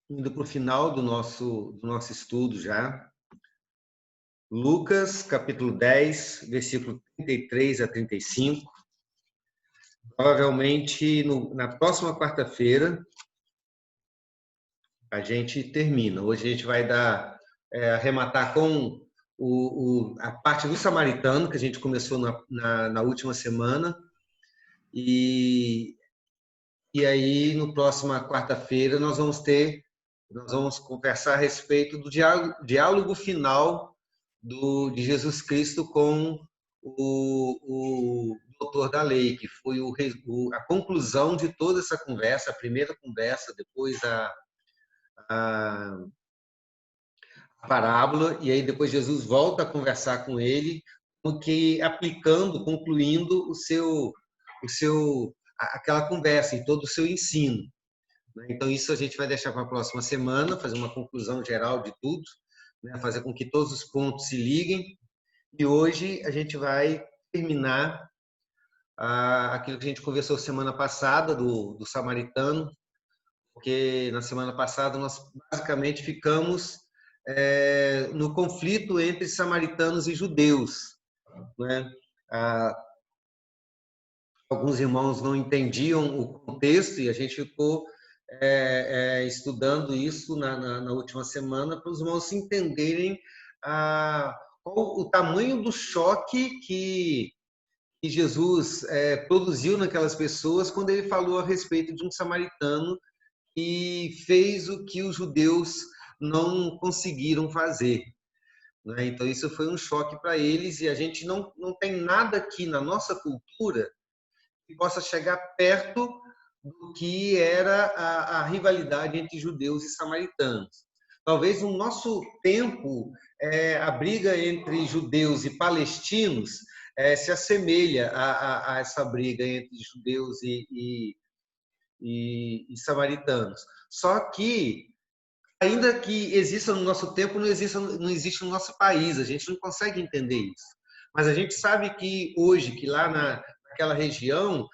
indo para o final do nosso estudo já. Lucas, capítulo 10, versículo 33 a 35. Provavelmente na próxima quarta-feira a gente termina. Hoje a gente vai arrematar com a parte do samaritano, que a gente começou na última semana. E aí, no próxima quarta-feira, nós vamos conversar a respeito do diálogo final de Jesus Cristo com o doutor da lei, que foi a conclusão de toda essa conversa, a primeira conversa, depois a parábola, e aí depois Jesus volta a conversar com ele, concluindo aquela conversa e todo o seu ensino. Então, isso a gente vai deixar para a próxima semana, fazer uma conclusão geral de tudo, fazer com que todos os pontos se liguem. E hoje a gente vai terminar aquilo que a gente conversou semana passada, do samaritano, porque na semana passada nós basicamente ficamos no conflito entre samaritanos e judeus. Né? Alguns irmãos não entendiam o contexto e a gente ficou estudando isso na última semana para os irmãos entenderem qual o tamanho do choque que Jesus produziu naquelas pessoas quando ele falou a respeito de um samaritano que fez o que os judeus não conseguiram fazer. Né? Então, isso foi um choque para eles e a gente não tem nada aqui na nossa cultura que possa chegar perto do que era a rivalidade entre judeus e samaritanos. Talvez no nosso tempo, a briga entre judeus e palestinos se assemelha a essa briga entre judeus e samaritanos. Só que, ainda que exista no nosso tempo, não existe no nosso país, a gente não consegue entender isso. Mas a gente sabe que hoje, que lá naquela região,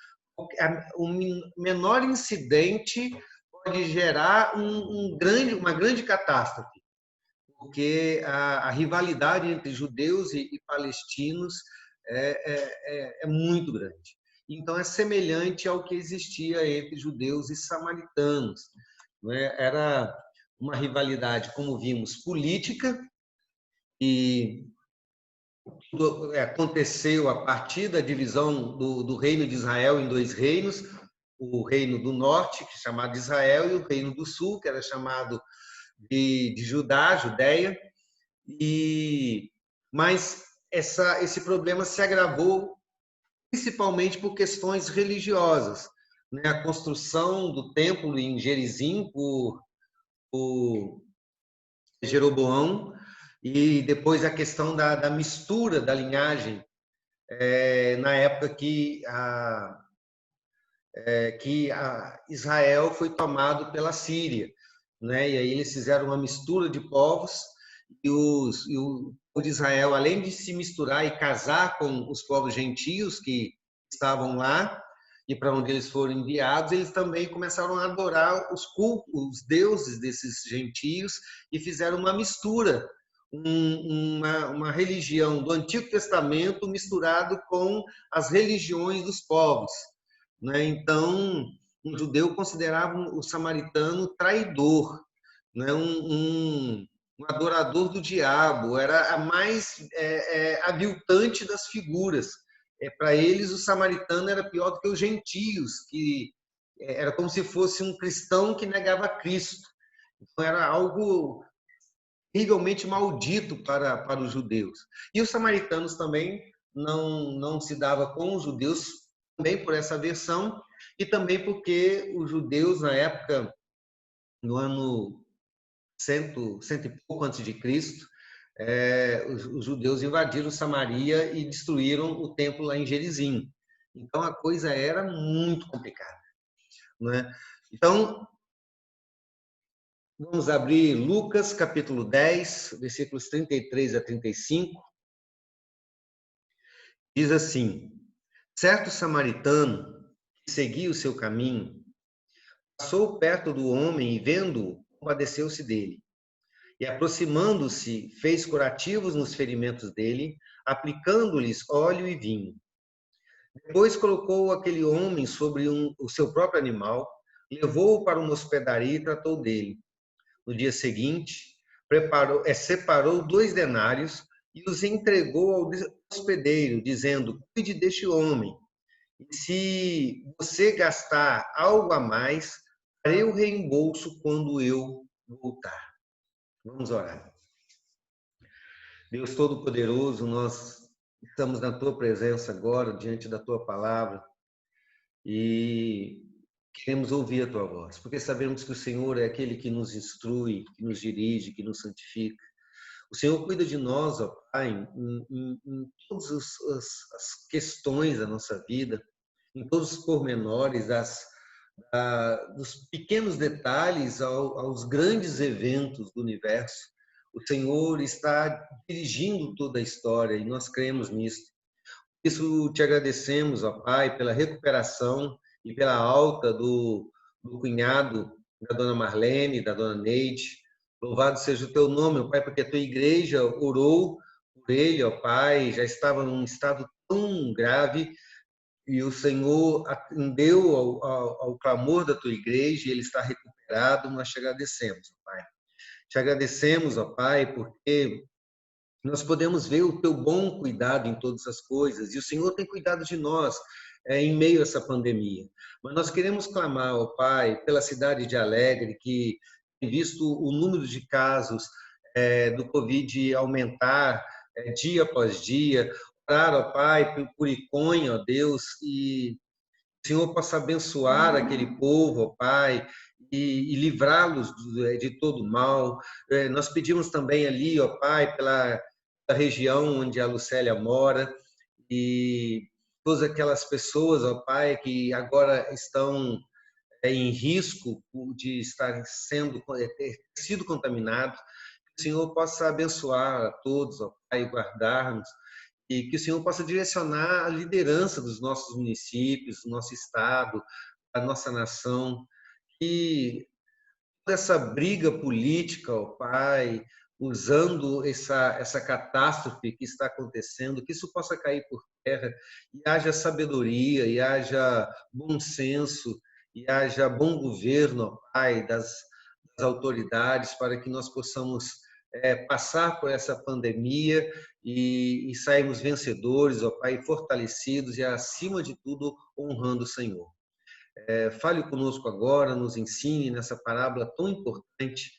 o menor incidente pode gerar uma grande catástrofe, porque a rivalidade entre judeus e palestinos é muito grande. Então, é semelhante ao que existia entre judeus e samaritanos. Era uma rivalidade, como vimos, política, e tudo aconteceu a partir da divisão do reino de Israel em dois reinos, o reino do norte, que é chamado de Israel, e o reino do sul, que era chamado de Judá, Judéia. Mas esse problema se agravou principalmente por questões religiosas. A construção do templo em Gerizim por Jeroboão, e depois a questão da mistura da linhagem, na época que Israel foi tomado pela Síria. Né? E aí eles fizeram uma mistura de povos, e o povo de Israel, além de se misturar e casar com os povos gentios que estavam lá, e para onde eles foram enviados, eles também começaram a adorar os deuses desses gentios e fizeram uma mistura, uma religião do Antigo Testamento misturado com as religiões dos povos. Né? Então, um judeu considerava o samaritano traidor, né? Um adorador do diabo, era a mais aviltante das figuras. Para eles, o samaritano era pior do que os gentios, que era como se fosse um cristão que negava Cristo. Então, era algo terrivelmente maldito para os judeus. E os samaritanos também não se dava com os judeus, também por essa versão, e também porque os judeus, na época, no ano 100 e pouco antes de Cristo, os judeus invadiram Samaria e destruíram o templo lá em Gerizim. Então, a coisa era muito complicada. Né? Então, vamos abrir Lucas, capítulo 10, versículos 33 a 35. Diz assim: certo samaritano que seguia o seu caminho, passou perto do homem e, vendo-o, compadeceu-se dele. E, aproximando-se, fez curativos nos ferimentos dele, aplicando-lhes óleo e vinho. Depois colocou aquele homem sobre o seu próprio animal, levou-o para uma hospedaria e tratou dele. No dia seguinte, separou 2 denários e os entregou ao hospedeiro, dizendo: cuide deste homem. E se você gastar algo a mais, farei o reembolso quando eu voltar. Vamos orar. Deus Todo-Poderoso, nós estamos na Tua presença agora, diante da Tua palavra, e queremos ouvir a Tua voz, porque sabemos que o Senhor é aquele que nos instrui, que nos dirige, que nos santifica. O Senhor cuida de nós, ó Pai, em todas as questões da nossa vida, em todos os pormenores, dos pequenos detalhes aos grandes eventos do universo. O Senhor está dirigindo toda a história e nós cremos nisso. Por isso te agradecemos, ó Pai, pela recuperação e pela alta do cunhado da dona Marlene, da dona Neide. Louvado seja o teu nome, ó Pai, porque a tua igreja orou por ele, ó Pai, já estava num estado tão grave e o Senhor atendeu ao clamor da tua igreja e ele está recuperado. Nós te agradecemos, ó Pai. Te agradecemos, ó Pai, porque nós podemos ver o teu bom cuidado em todas as coisas, e o Senhor tem cuidado de nós em meio a essa pandemia. Mas nós queremos clamar, ó Pai, pela cidade de Alegre, que tem visto o número de casos do Covid aumentar dia após dia. Orar, ó Pai, por Iconha, ó Deus, e o Senhor possa abençoar aquele povo, ó Pai, e livrá-los de todo mal. Nós pedimos também ali, ó Pai, pela região onde a Lucélia mora e todas aquelas pessoas, ó Pai, que agora estão em risco de estarem ter sido contaminados. Que o Senhor possa abençoar a todos, ó Pai, guardar-nos, e que o Senhor possa direcionar a liderança dos nossos municípios, do nosso estado, da nossa nação, que toda essa briga política, ó Pai, usando essa catástrofe que está acontecendo, que isso possa cair por terra e haja sabedoria, e haja bom senso, e haja bom governo, ó Pai, das autoridades, para que nós possamos passar por essa pandemia e sairmos vencedores, ó Pai, fortalecidos e, acima de tudo, honrando o Senhor. Fale conosco agora, nos ensine nessa parábola tão importante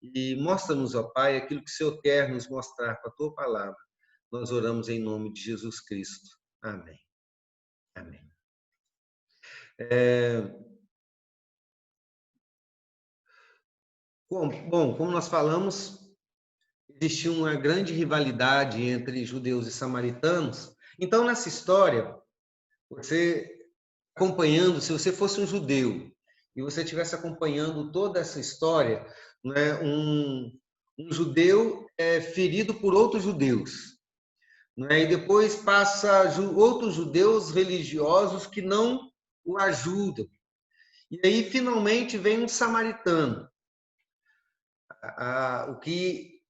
e mostra-nos, ó Pai, aquilo que o Senhor quer nos mostrar com a Tua palavra. Nós oramos em nome de Jesus Cristo. Amém. Amém. Bom, como nós falamos, existia uma grande rivalidade entre judeus e samaritanos. Então, nessa história, você acompanhando, se você fosse um judeu e você estivesse acompanhando toda essa história, né, um judeu é ferido por outros judeus, né, e depois passa outros judeus religiosos que não o ajudam. E aí, finalmente, vem um samaritano. O que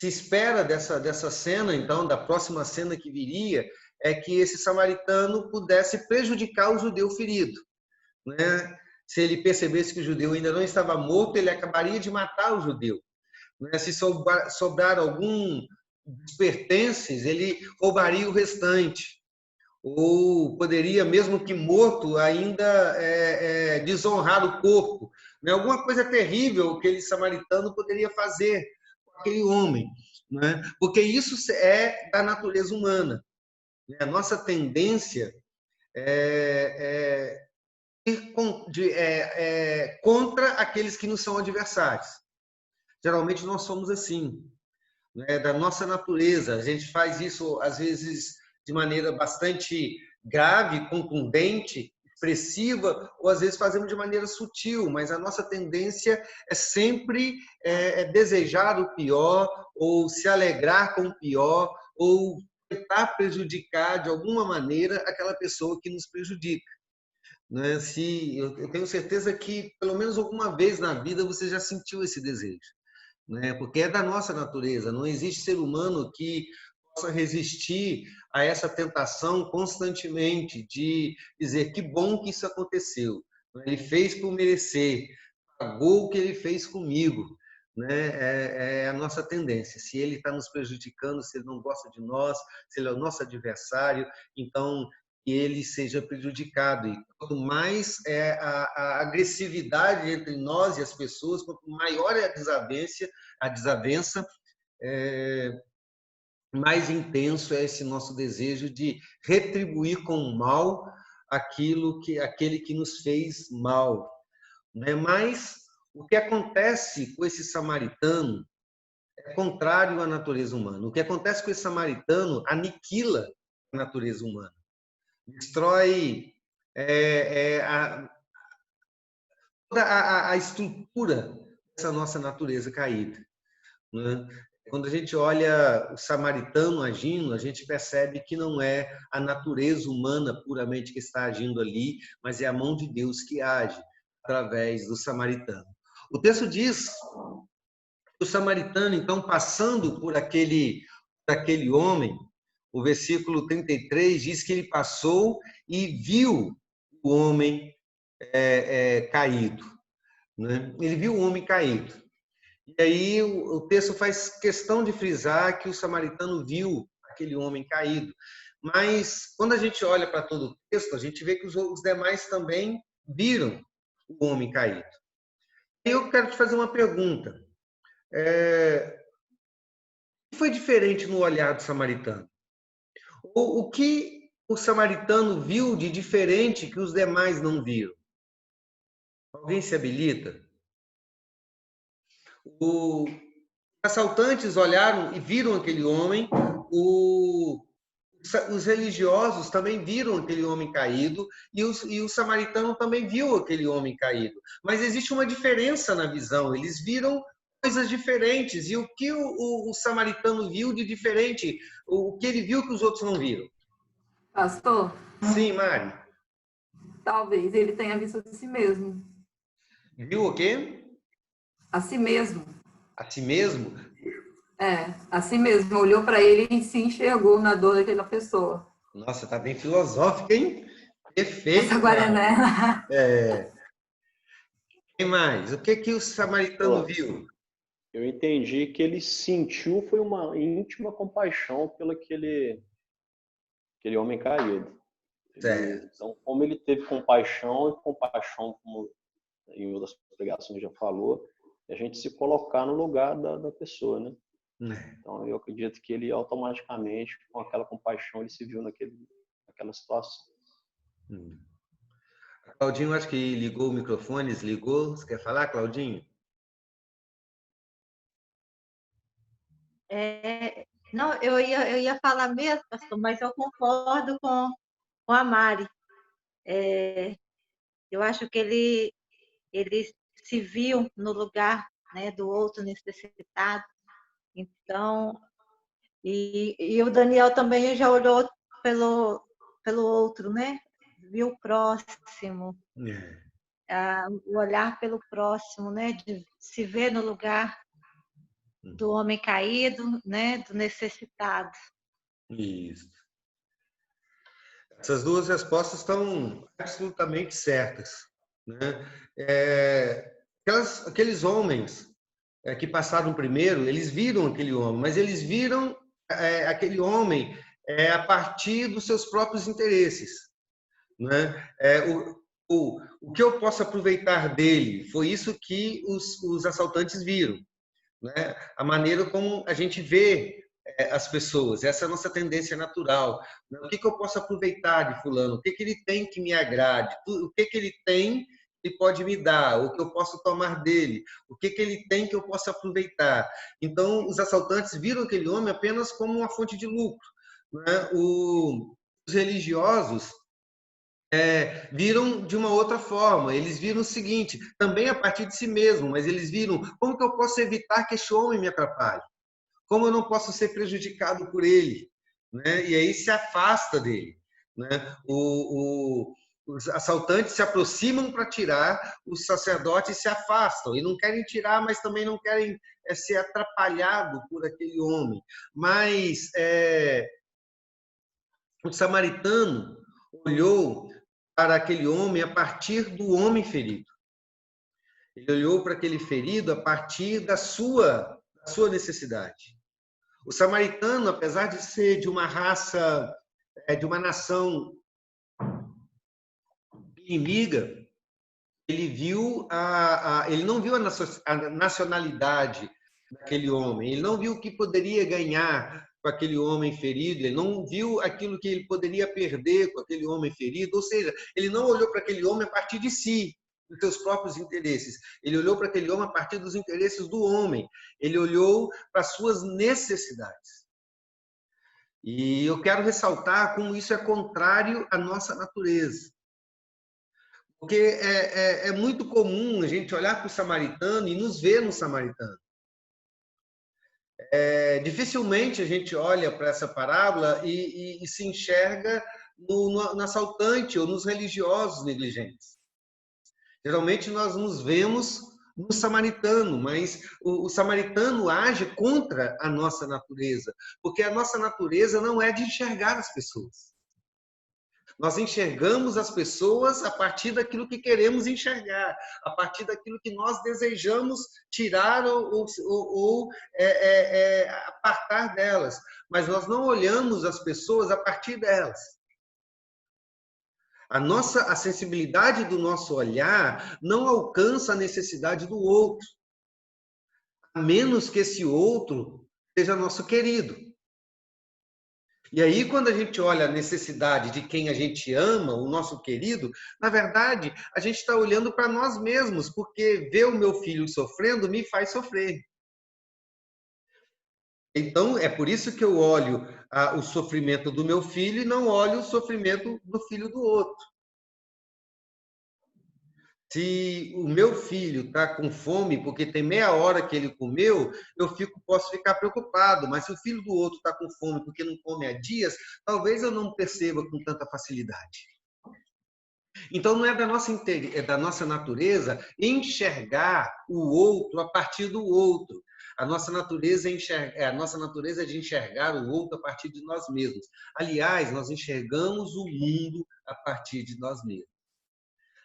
se espera dessa cena, então, da próxima cena que viria, é que esse samaritano pudesse prejudicar o judeu ferido, né? Se ele percebesse que o judeu ainda não estava morto, ele acabaria de matar o judeu, né? Se sobrar algum dos pertences, ele roubaria o restante, ou poderia, mesmo que morto, ainda desonrar o corpo, né? Alguma coisa terrível que aquele samaritano poderia fazer com aquele homem, né? Porque isso é da natureza humana. A nossa tendência é ir contra aqueles que nos são adversários. Geralmente nós somos assim, né? Da nossa natureza. A gente faz isso, às vezes, de maneira bastante grave, contundente, expressiva, ou às vezes fazemos de maneira sutil, mas a nossa tendência é sempre desejar o pior, ou se alegrar com o pior, ou tentar prejudicar de alguma maneira aquela pessoa que nos prejudica. né? Se eu tenho certeza que pelo menos alguma vez na vida você já sentiu esse desejo, né? Porque é da nossa natureza. Não existe ser humano que possa resistir a essa tentação constantemente de dizer que bom que isso aconteceu. Ele fez por merecer, pagou o que ele fez comigo, né? É a nossa tendência. Se ele está nos prejudicando, se ele não gosta de nós, se ele é o nosso adversário, então que ele seja prejudicado. E quanto mais é a agressividade entre nós e as pessoas, quanto maior é a desavença, mais intenso é esse nosso desejo de retribuir com o mal aquele que nos fez mal, né? Mas o que acontece com esse samaritano é contrário à natureza humana. O que acontece com esse samaritano aniquila a natureza humana, destrói toda a estrutura dessa nossa natureza caída, né? Quando a gente olha o samaritano agindo, a gente percebe que não é a natureza humana puramente que está agindo ali, mas é a mão de Deus que age através do samaritano. O texto diz que o samaritano, então, passando por aquele homem, o versículo 33 diz que ele passou e viu o homem caído, né? Ele viu o homem caído. E aí o texto faz questão de frisar que o samaritano viu aquele homem caído. Mas quando a gente olha para todo o texto, a gente vê que os demais também viram o homem caído. E eu quero te fazer uma pergunta. O que foi diferente no olhar do samaritano? O que o samaritano viu de diferente que os demais não viram? Alguém se habilita? Os assaltantes olharam e viram aquele homem, os religiosos também viram aquele homem caído e o samaritano também viu aquele homem caído. Mas existe uma diferença na visão, eles viram coisas diferentes. E o que o samaritano viu de diferente? O que ele viu que os outros não viram? Pastor? Sim, Mari. Talvez ele tenha visto a si mesmo. Viu o quê? A si mesmo. A si mesmo? A si mesmo. Olhou para ele e se enxergou na dor daquela pessoa. Nossa, tá bem filosófica, hein? Perfeito, Essa guaraná. Quem mais? O que o samaritano viu? Eu entendi que ele sentiu foi uma íntima compaixão pelo aquele homem caído. Então, como ele teve compaixão, como em outras pregações já falou, a gente se colocar no lugar da pessoa, né? Então, eu acredito que ele automaticamente, com aquela compaixão, ele se viu naquela situação. Claudinho, acho que ligou o microfone, desligou. Você quer falar, Claudinho? Não, eu ia falar mesmo, pastor, mas eu concordo com a Mari. Eu acho que ele se viu no lugar, né, do outro necessitado. Então, e o Daniel também já olhou pelo outro, né? Viu o próximo. O olhar pelo próximo, né? De se ver no lugar do homem caído, né? Do necessitado. Isso. Essas duas respostas estão absolutamente certas, né? Aqueles homens que passaram primeiro, eles viram aquele homem, mas eles viram aquele homem a partir dos seus próprios interesses, né? O que eu posso aproveitar dele? Foi isso que os assaltantes viram, né? A maneira como a gente vê as pessoas, essa é a nossa tendência natural. O que eu posso aproveitar de fulano? O que ele tem que me agrade? O que ele tem que pode me dar? O que eu posso tomar dele? O que ele tem que eu possa aproveitar? Então, os assaltantes viram aquele homem apenas como uma fonte de lucro, né? Os religiosos viram de uma outra forma. Eles viram o seguinte, também a partir de si mesmo, mas eles viram como que eu posso evitar que esse homem me atrapalhe? Como eu não posso ser prejudicado por ele? Né? E aí se afasta dele. Né? os assaltantes se aproximam para tirar, os sacerdotes se afastam e não querem tirar, mas também não querem ser atrapalhado por aquele homem. Mas o samaritano olhou para aquele homem a partir do homem ferido. Ele olhou para aquele ferido a partir da sua necessidade. O samaritano, apesar de ser de uma raça, de uma nação inimiga, ele não viu a nacionalidade daquele homem, ele não viu o que poderia ganhar com aquele homem ferido, ele não viu aquilo que ele poderia perder com aquele homem ferido, ou seja, ele não olhou para aquele homem a partir de si, dos seus próprios interesses. Ele olhou para aquele homem a partir dos interesses do homem, ele olhou para as suas necessidades. E eu quero ressaltar como isso é contrário à nossa natureza. Porque é muito comum a gente olhar para o samaritano e nos ver no samaritano. Dificilmente a gente olha para essa parábola e se enxerga no assaltante ou nos religiosos negligentes. Geralmente nós nos vemos no samaritano, mas o samaritano age contra a nossa natureza, porque a nossa natureza não é de enxergar as pessoas. Nós enxergamos as pessoas a partir daquilo que queremos enxergar, a partir daquilo que nós desejamos tirar ou apartar delas. Mas nós não olhamos as pessoas a partir delas. A sensibilidade do nosso olhar não alcança a necessidade do outro, a menos que esse outro seja nosso querido. E aí, quando a gente olha a necessidade de quem a gente ama, o nosso querido, na verdade, a gente está olhando para nós mesmos, porque ver o meu filho sofrendo me faz sofrer. Então, é por isso que eu olho o sofrimento do meu filho e não olho o sofrimento do filho do outro. Se o meu filho está com fome porque tem meia hora que ele comeu, posso ficar preocupado. Mas se o filho do outro está com fome porque não come há dias, talvez eu não perceba com tanta facilidade. Então, não é da nossa natureza enxergar o outro a partir do outro. A nossa natureza é de enxergar o outro a partir de nós mesmos. Aliás, nós enxergamos o mundo a partir de nós mesmos.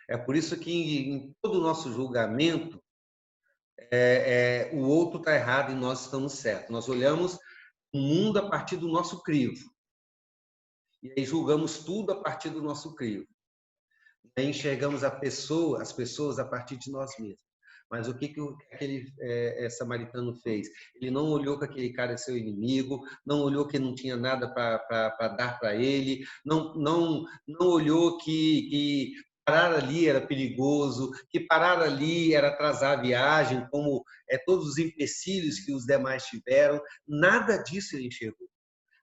É por isso que em todo o nosso julgamento, o outro está errado e nós estamos certos. Nós olhamos o mundo a partir do nosso crivo. E aí julgamos tudo a partir do nosso crivo. E aí enxergamos as pessoas a partir de nós mesmos. Mas o que aquele samaritano fez? Ele não olhou que aquele cara é seu inimigo, não olhou que não tinha nada para dar para ele, não olhou que parar ali era perigoso, que parar ali era atrasar a viagem, como todos os empecilhos que os demais tiveram. Nada disso ele enxergou.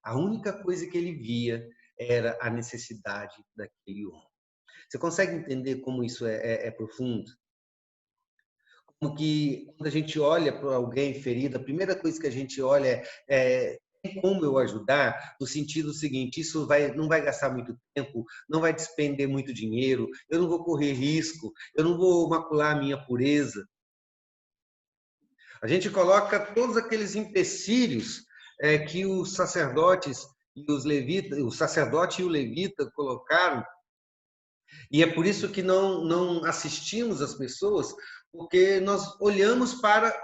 A única coisa que ele via era a necessidade daquele homem. Você consegue entender como isso é profundo? Como que quando a gente olha para alguém ferido, a primeira coisa que a gente olha tem como eu ajudar, no sentido seguinte, isso não vai gastar muito tempo, não vai despender muito dinheiro, eu não vou correr risco, eu não vou macular a minha pureza. A gente coloca todos aqueles empecilhos que os sacerdotes e os levitas, o sacerdote e o levita colocaram, e é por isso que não assistimos as pessoas, porque nós olhamos para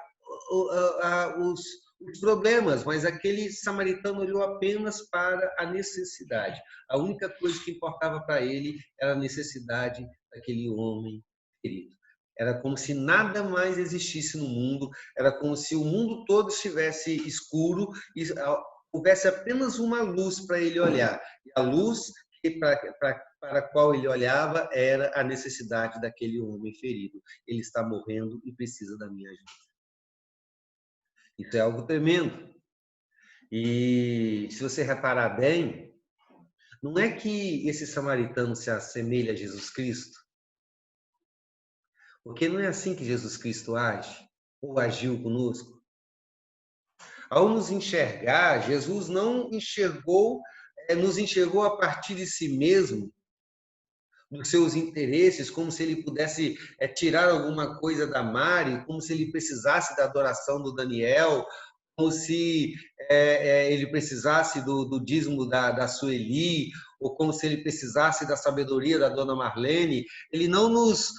os problemas, mas aquele samaritano olhou apenas para a necessidade. A única coisa que importava para ele era a necessidade daquele homem querido. Era como se nada mais existisse no mundo, era como se o mundo todo estivesse escuro e houvesse apenas uma luz para ele olhar. E a luz para a qual ele olhava era a necessidade daquele homem ferido. Ele está morrendo e precisa da minha ajuda. Isso é algo tremendo. E se você reparar bem, não é que esse samaritano se assemelha a Jesus Cristo? Porque não é assim que Jesus Cristo age ou agiu conosco. Ao nos enxergar, Jesus não nos enxergou a partir de si mesmo, dos seus interesses, como se ele pudesse tirar alguma coisa da Mari, como se ele precisasse da adoração do Daniel, como se ele precisasse do dízimo da Sueli, ou como se ele precisasse da sabedoria da dona Marlene. Ele não nos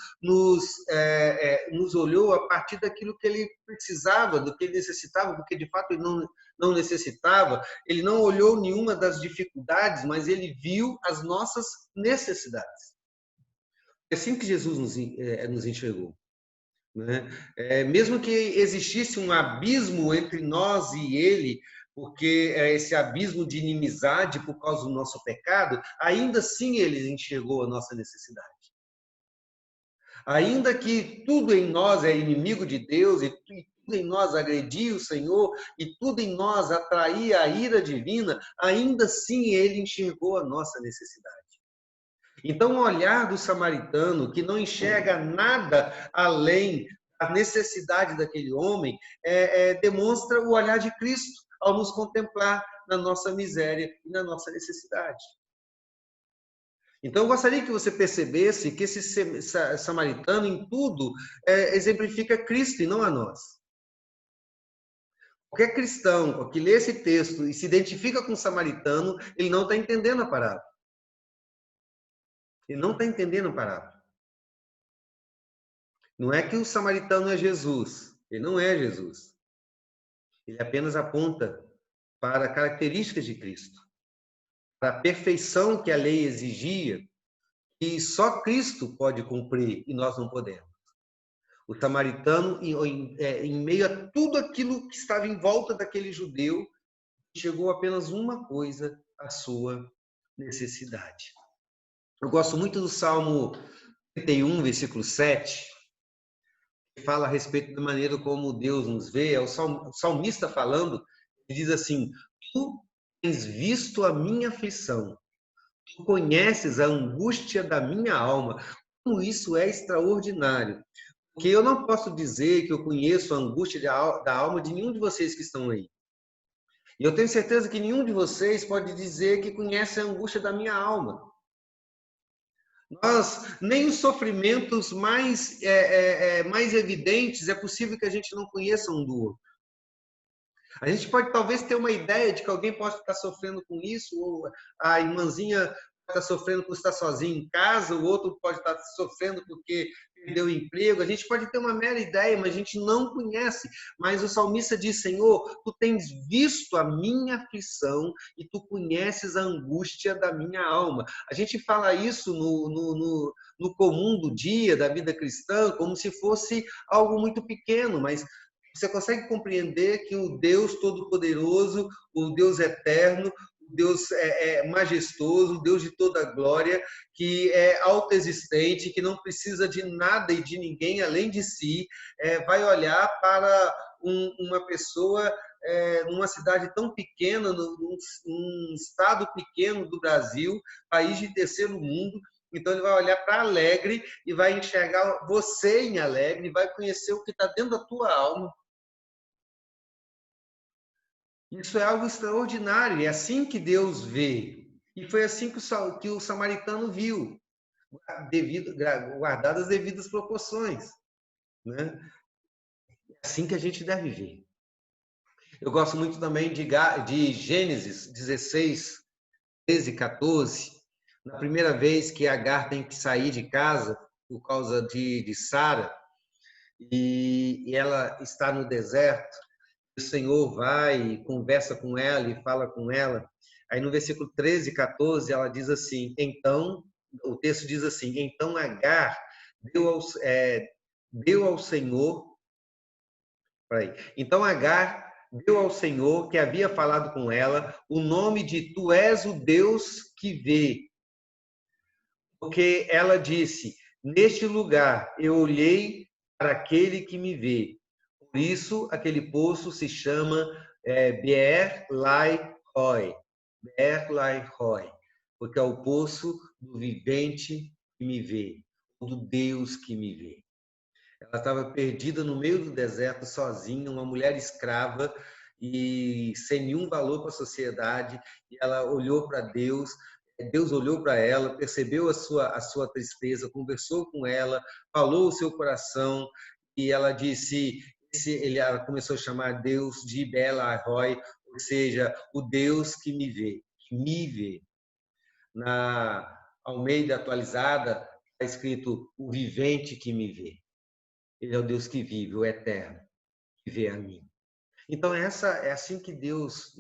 olhou a partir daquilo que ele precisava, do que ele necessitava, porque de fato ele não necessitava. Ele não olhou nenhuma das dificuldades, mas ele viu as nossas necessidades. É assim que Jesus nos enxergou. Né? Mesmo que existisse um abismo entre nós e ele, porque esse abismo de inimizade por causa do nosso pecado, ainda assim ele enxergou a nossa necessidade. Ainda que tudo em nós é inimigo de Deus e tudo em nós agredia o Senhor e tudo em nós atraía a ira divina, ainda assim ele enxergou a nossa necessidade. Então, o olhar do samaritano, que não enxerga nada além da necessidade daquele homem, demonstra o olhar de Cristo ao nos contemplar na nossa miséria e na nossa necessidade. Então, eu gostaria que você percebesse que esse samaritano, em tudo, exemplifica Cristo e não a nós. Qualquer cristão que lê esse texto e se identifica com o samaritano, ele não está entendendo a parábola. Ele não está entendendo a parábola. Não é que o samaritano é Jesus. Ele não é Jesus. Ele apenas aponta para características de Cristo, para a perfeição que a lei exigia, que só Cristo pode cumprir e nós não podemos. O samaritano, em meio a tudo aquilo que estava em volta daquele judeu, chegou apenas uma coisa, a sua necessidade. Eu gosto muito do Salmo 31, versículo 7, que fala a respeito da maneira como Deus nos vê. É o salmista falando, ele diz assim: tu tens visto a minha aflição, tu conheces a angústia da minha alma. Como isso é extraordinário. Porque eu não posso dizer que eu conheço a angústia da alma de nenhum de vocês que estão aí. E eu tenho certeza que nenhum de vocês pode dizer que conhece a angústia da minha alma. Nem os sofrimentos mais evidentes é possível que a gente não conheça um do outro. A gente pode talvez ter uma ideia de que alguém pode estar sofrendo com isso, ou a irmãzinha pode estar sofrendo por estar sozinha em casa, o outro pode estar sofrendo porque perdeu o emprego. A gente pode ter uma mera ideia, mas a gente não conhece. Mas o salmista diz: Senhor, tu tens visto a minha aflição e tu conheces a angústia da minha alma. A gente fala isso no comum do dia, da vida cristã, como se fosse algo muito pequeno, mas você consegue compreender que o Deus Todo-Poderoso, o Deus Eterno, o Deus majestoso, o Deus de toda glória, que é autoexistente, que não precisa de nada e de ninguém além de si, vai olhar para uma pessoa numa cidade tão pequena, num estado pequeno do Brasil, país de terceiro mundo. Então ele vai olhar para Alegre e vai enxergar você em Alegre, e vai conhecer o que está dentro da tua alma. Isso é algo extraordinário, é assim que Deus vê. E foi assim que o samaritano viu, guardadas as devidas proporções. Né? É assim que a gente deve ver. Eu gosto muito também de Gênesis 16, 13, 14. Na primeira vez que Agar tem que sair de casa por causa de Sara, e ela está no deserto, o Senhor vai e conversa com ela e fala com ela. Aí no versículo 13 e 14 ela diz assim, então, o texto diz assim: então Agar deu ao Senhor, então Agar deu ao Senhor, que havia falado com ela, o nome de Tu és o Deus que vê. Porque ela disse: neste lugar eu olhei para aquele que me vê. Por isso, aquele poço se chama Beer Lahai Roi. Beer Lahai Roi. Porque é o poço do vivente que me vê, do Deus que me vê. Ela estava perdida no meio do deserto, sozinha, uma mulher escrava e sem nenhum valor para a sociedade. E ela olhou para Deus, Deus olhou para ela, percebeu a sua tristeza, conversou com ela, falou o seu coração, e ela disse, ela começou a chamar Deus de Bela Arroi, ou seja, o Deus que me vê, que me vê. Na Almeida atualizada está escrito o vivente que me vê. Ele é o Deus que vive, o eterno, que vê a mim. Então é assim que Deus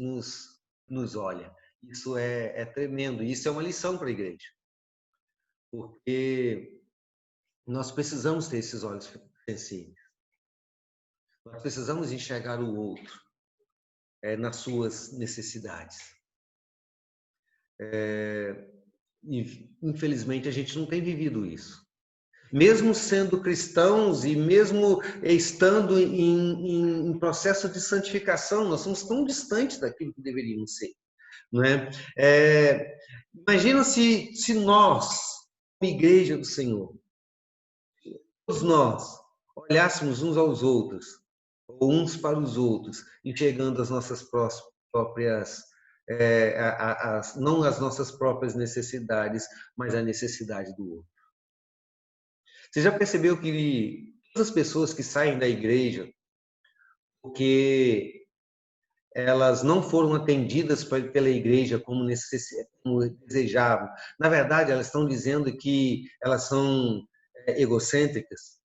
nos olha. Isso é tremendo. Isso é uma lição para a igreja, porque nós precisamos ter esses olhos sensíveis. Nós precisamos enxergar o outro nas suas necessidades. E, infelizmente, a gente não tem vivido isso. Mesmo sendo cristãos e mesmo estando em processo de santificação, nós somos tão distantes daquilo que deveríamos ser. Não é? Imagina se nós, como igreja do Senhor, todos nós olhássemos uns aos outros, ou uns para os outros, enxergando as nossas próprias, não as nossas próprias necessidades, mas a necessidade do outro. Você já percebeu que todas as pessoas que saem da igreja porque elas não foram atendidas pela igreja como desejavam, na verdade, elas estão dizendo que elas são egocêntricas?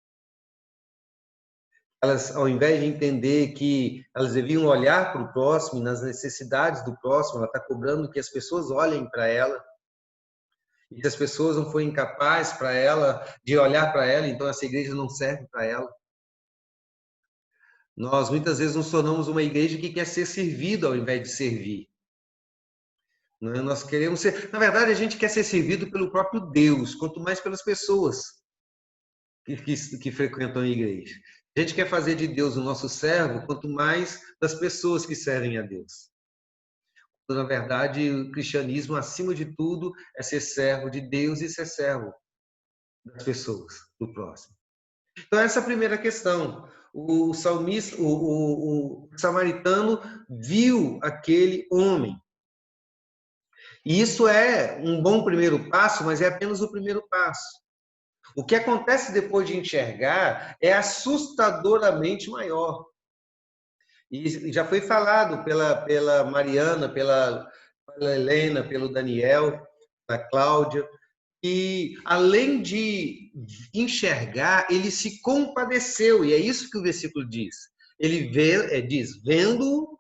Elas, ao invés de entender que elas deviam olhar para o próximo, nas necessidades do próximo, ela está cobrando que as pessoas olhem para ela. E se as pessoas não forem capazes de olhar para ela, então essa igreja não serve para ela. Nós muitas vezes nos tornamos uma igreja que quer ser servido ao invés de servir. Nós queremos ser, na verdade, a gente quer ser servido pelo próprio Deus, quanto mais pelas pessoas que frequentam a igreja. A gente quer fazer de Deus o nosso servo, quanto mais das pessoas que servem a Deus. Na verdade, o cristianismo, acima de tudo, é ser servo de Deus e ser servo das pessoas, do próximo. Então, essa é a primeira questão. O salmista, o samaritano viu aquele homem. E isso é um bom primeiro passo, mas é apenas o primeiro passo. O que acontece depois de enxergar é assustadoramente maior. E já foi falado pela Mariana, pela Helena, pelo Daniel, pela Cláudia, e além de enxergar, ele se compadeceu, e é isso que o versículo diz. Ele diz, vendo,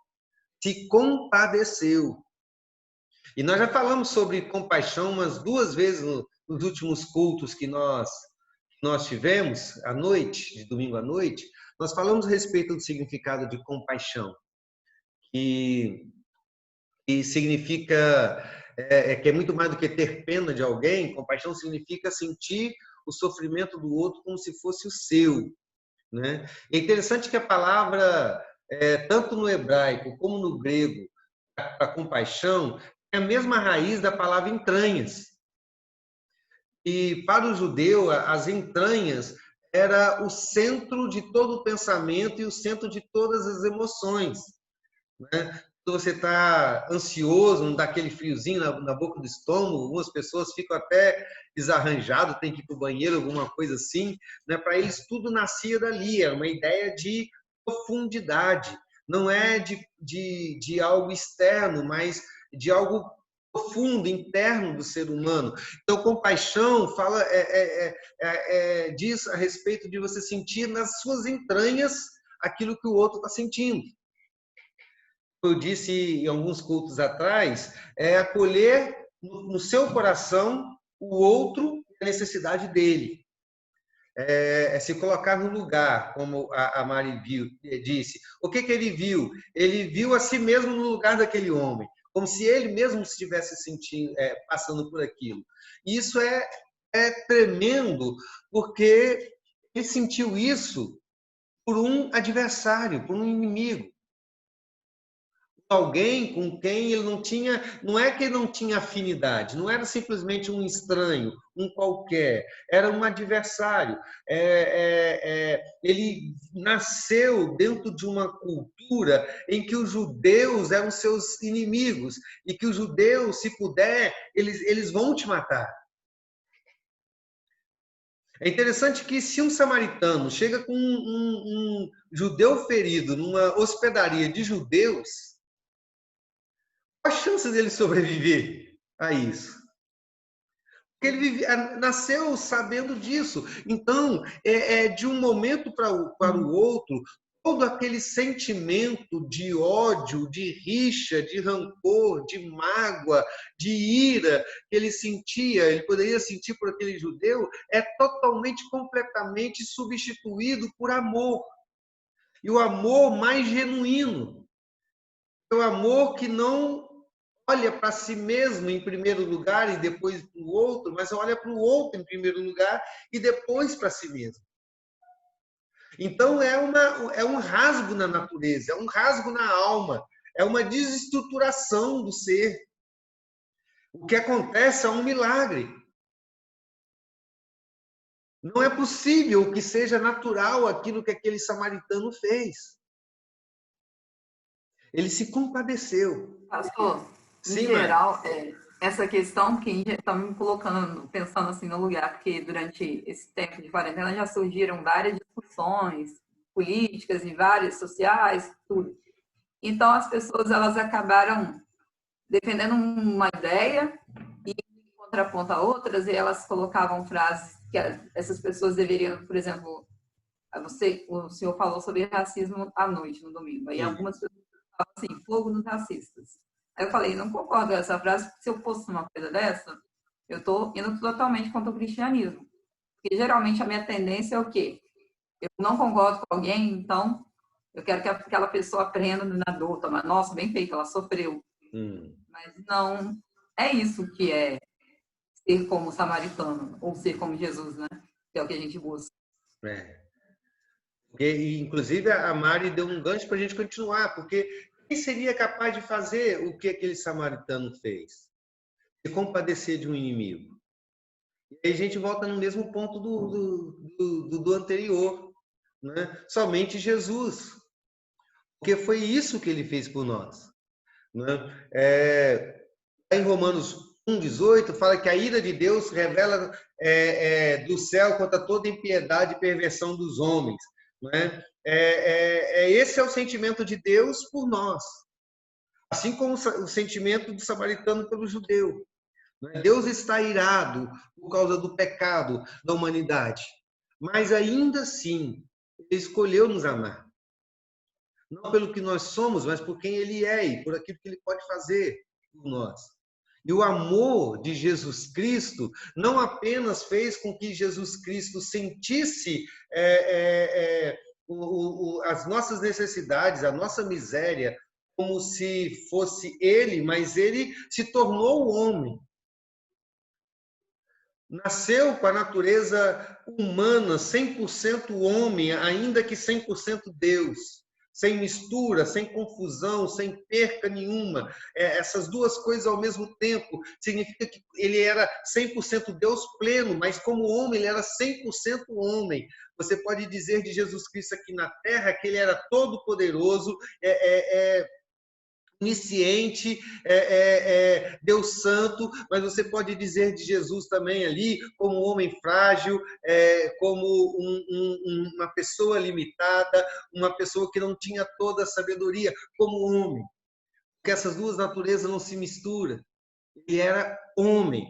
se compadeceu. E nós já falamos sobre compaixão umas 2 vezes nos últimos cultos que nós tivemos à noite, de domingo à noite. Nós falamos a respeito do significado de compaixão, que significa que é muito mais do que ter pena de alguém. Compaixão significa sentir o sofrimento do outro como se fosse o seu, né? É interessante que a palavra, tanto no hebraico como no grego, para compaixão, é a mesma raiz da palavra entranhas. E para o judeu, as entranhas era o centro de todo o pensamento e o centro de todas as emoções, né? Quando você está ansioso, não dá aquele friozinho na boca do estômago, algumas pessoas ficam até desarranjadas, tem que ir para o banheiro, alguma coisa assim, né? Para eles tudo nascia dali, era uma ideia de profundidade, não é de algo externo, mas de algo profundo, interno do ser humano. Então, compaixão diz a respeito de você sentir nas suas entranhas aquilo que o outro está sentindo. Eu disse em alguns cultos atrás, é acolher no seu coração o outro e a necessidade dele. É se colocar no lugar, como a Mari disse. O que ele viu? Ele viu a si mesmo no lugar daquele homem, como se ele mesmo estivesse sentindo, passando por aquilo. E isso é tremendo, porque ele sentiu isso por um adversário, por um inimigo. alguém com quem ele não é que ele não tinha afinidade, não era simplesmente um estranho, um qualquer, era um adversário. Ele nasceu dentro de uma cultura em que os judeus eram seus inimigos e que os judeus, se puder, eles vão te matar. É interessante que se um samaritano chega com um judeu ferido numa hospedaria de judeus, qual a chance dele sobreviver a isso? Porque ele nasceu sabendo disso. Então, de um momento para o outro, todo aquele sentimento de ódio, de rixa, de rancor, de mágoa, de ira que ele sentia, ele poderia sentir por aquele judeu, é totalmente, completamente substituído por amor. E o amor mais genuíno. O amor que não olha para si mesmo em primeiro lugar e depois para o outro, mas olha para o outro em primeiro lugar e depois para si mesmo. Então é um rasgo na natureza, é um rasgo na alma, é uma desestruturação do ser. O que acontece é um milagre. Não é possível que seja natural aquilo que aquele samaritano fez. Ele se compadeceu. Pastor, em Sim, geral, essa questão que está me colocando, pensando assim no lugar, porque durante esse tempo de quarentena já surgiram várias discussões políticas e várias sociais, tudo. Então, as pessoas elas acabaram defendendo uma ideia e em contraponto a outras, e elas colocavam frases que essas pessoas deveriam, por exemplo, o senhor falou sobre racismo à noite, no domingo, aí algumas pessoas falavam assim, fogo nos racistas. Aí eu falei, não concordo com essa frase, porque se eu fosse uma coisa dessa, eu estou indo totalmente contra o cristianismo. Porque geralmente a minha tendência é o quê? Eu não concordo com alguém, então eu quero que aquela pessoa aprenda na dor, mas nossa, bem feito, ela sofreu. Mas não é isso que é ser como samaritano, ou ser como Jesus, né? Que é o que a gente busca. Porque, inclusive, a Mari deu um gancho para a gente continuar, porque quem seria capaz de fazer o que aquele samaritano fez? Se compadecer de um inimigo. E aí a gente volta no mesmo ponto do anterior. Né? Somente Jesus. Porque foi isso que ele fez por nós. Né? Em Romanos 1,18, fala que a ira de Deus revela do céu contra toda impiedade e perversão dos homens. Né? Esse é o sentimento de Deus por nós. Assim como o sentimento do samaritano pelo judeu. Deus está irado por causa do pecado da humanidade. Mas ainda assim, ele escolheu nos amar. Não pelo que nós somos, mas por quem ele é e por aquilo que ele pode fazer por nós. E o amor de Jesus Cristo não apenas fez com que Jesus Cristo sentisse as nossas necessidades, a nossa miséria, como se fosse ele, mas ele se tornou homem. Nasceu com a natureza humana, 100% homem, ainda que 100% Deus. Sem mistura, sem confusão, sem perca nenhuma. Essas duas coisas ao mesmo tempo significa que ele era 100% Deus pleno, mas como homem ele era 100% homem. Você pode dizer de Jesus Cristo aqui na Terra que ele era todo poderoso, onisciente, Deus santo, mas você pode dizer de Jesus também ali como um homem frágil, como uma pessoa limitada, uma pessoa que não tinha toda a sabedoria, como homem. Porque essas duas naturezas não se misturam. Ele era homem.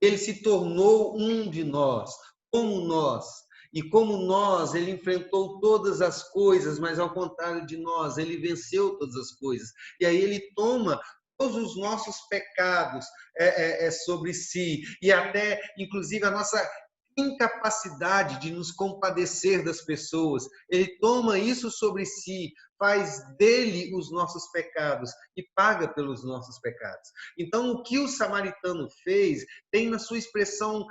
Ele se tornou um de nós, como nós. E como nós, ele enfrentou todas as coisas, mas ao contrário de nós, ele venceu todas as coisas. E aí ele toma todos os nossos pecados sobre si, e até, inclusive, a nossa incapacidade de nos compadecer das pessoas. Ele toma isso sobre si, faz dele os nossos pecados e paga pelos nossos pecados. Então, o que o samaritano fez tem na sua expressão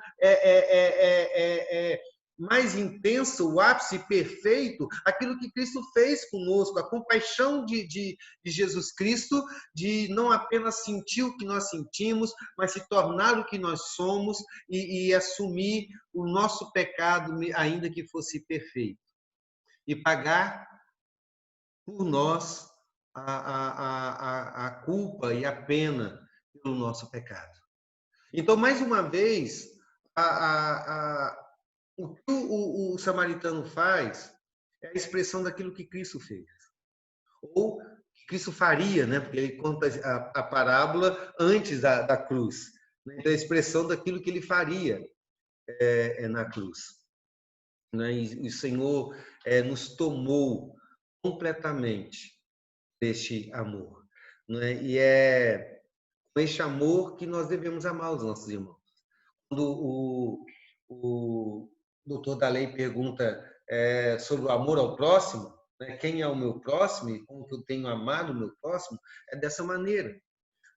mais intensa, o ápice perfeito, aquilo que Cristo fez conosco, a compaixão de Jesus Cristo, de não apenas sentir o que nós sentimos, mas se tornar o que nós somos e assumir o nosso pecado, ainda que fosse perfeito, e pagar por nós a culpa e a pena pelo nosso pecado. Então, mais uma vez, o que o samaritano faz é a expressão daquilo que Cristo fez. Ou que Cristo faria, né? Porque ele conta a parábola antes da cruz. Então, é a expressão daquilo que ele faria na cruz. E o Senhor nos tomou completamente deste amor. E é com este amor que nós devemos amar os nossos irmãos. Quando o doutor da lei pergunta sobre o amor ao próximo, quem é o meu próximo e como que eu tenho amado o meu próximo, é dessa maneira.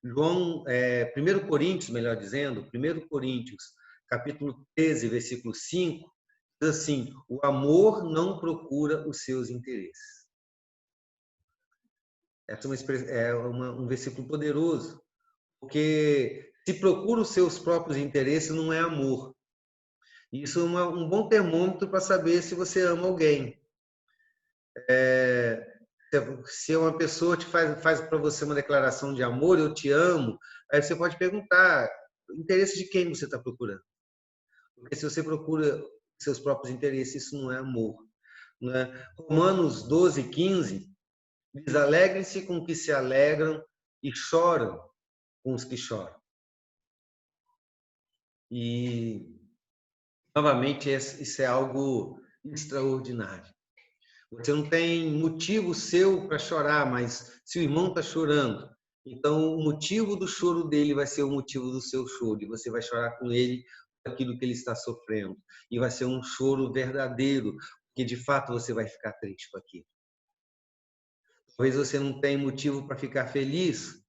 1 Coríntios, melhor dizendo, 1 Coríntios, capítulo 13, versículo 5, diz assim: o amor não procura os seus interesses. Essa é um versículo poderoso, porque se procura os seus próprios interesses, não é amor. Isso é um bom termômetro para saber se você ama alguém. Se uma pessoa faz para você uma declaração de amor, eu te amo, aí você pode perguntar, o interesse de quem você está procurando? Porque se você procura seus próprios interesses, isso não é amor. Não é? Romanos 12, 15 diz: alegrem-se com os que se alegram e choram com os que choram. E, novamente, isso é algo extraordinário. Você não tem motivo seu para chorar, mas se o irmão está chorando, então o motivo do choro dele vai ser o motivo do seu choro, e você vai chorar com ele por aquilo que ele está sofrendo. E vai ser um choro verdadeiro, porque de fato você vai ficar triste com aquilo. Talvez você não tenha motivo para ficar feliz,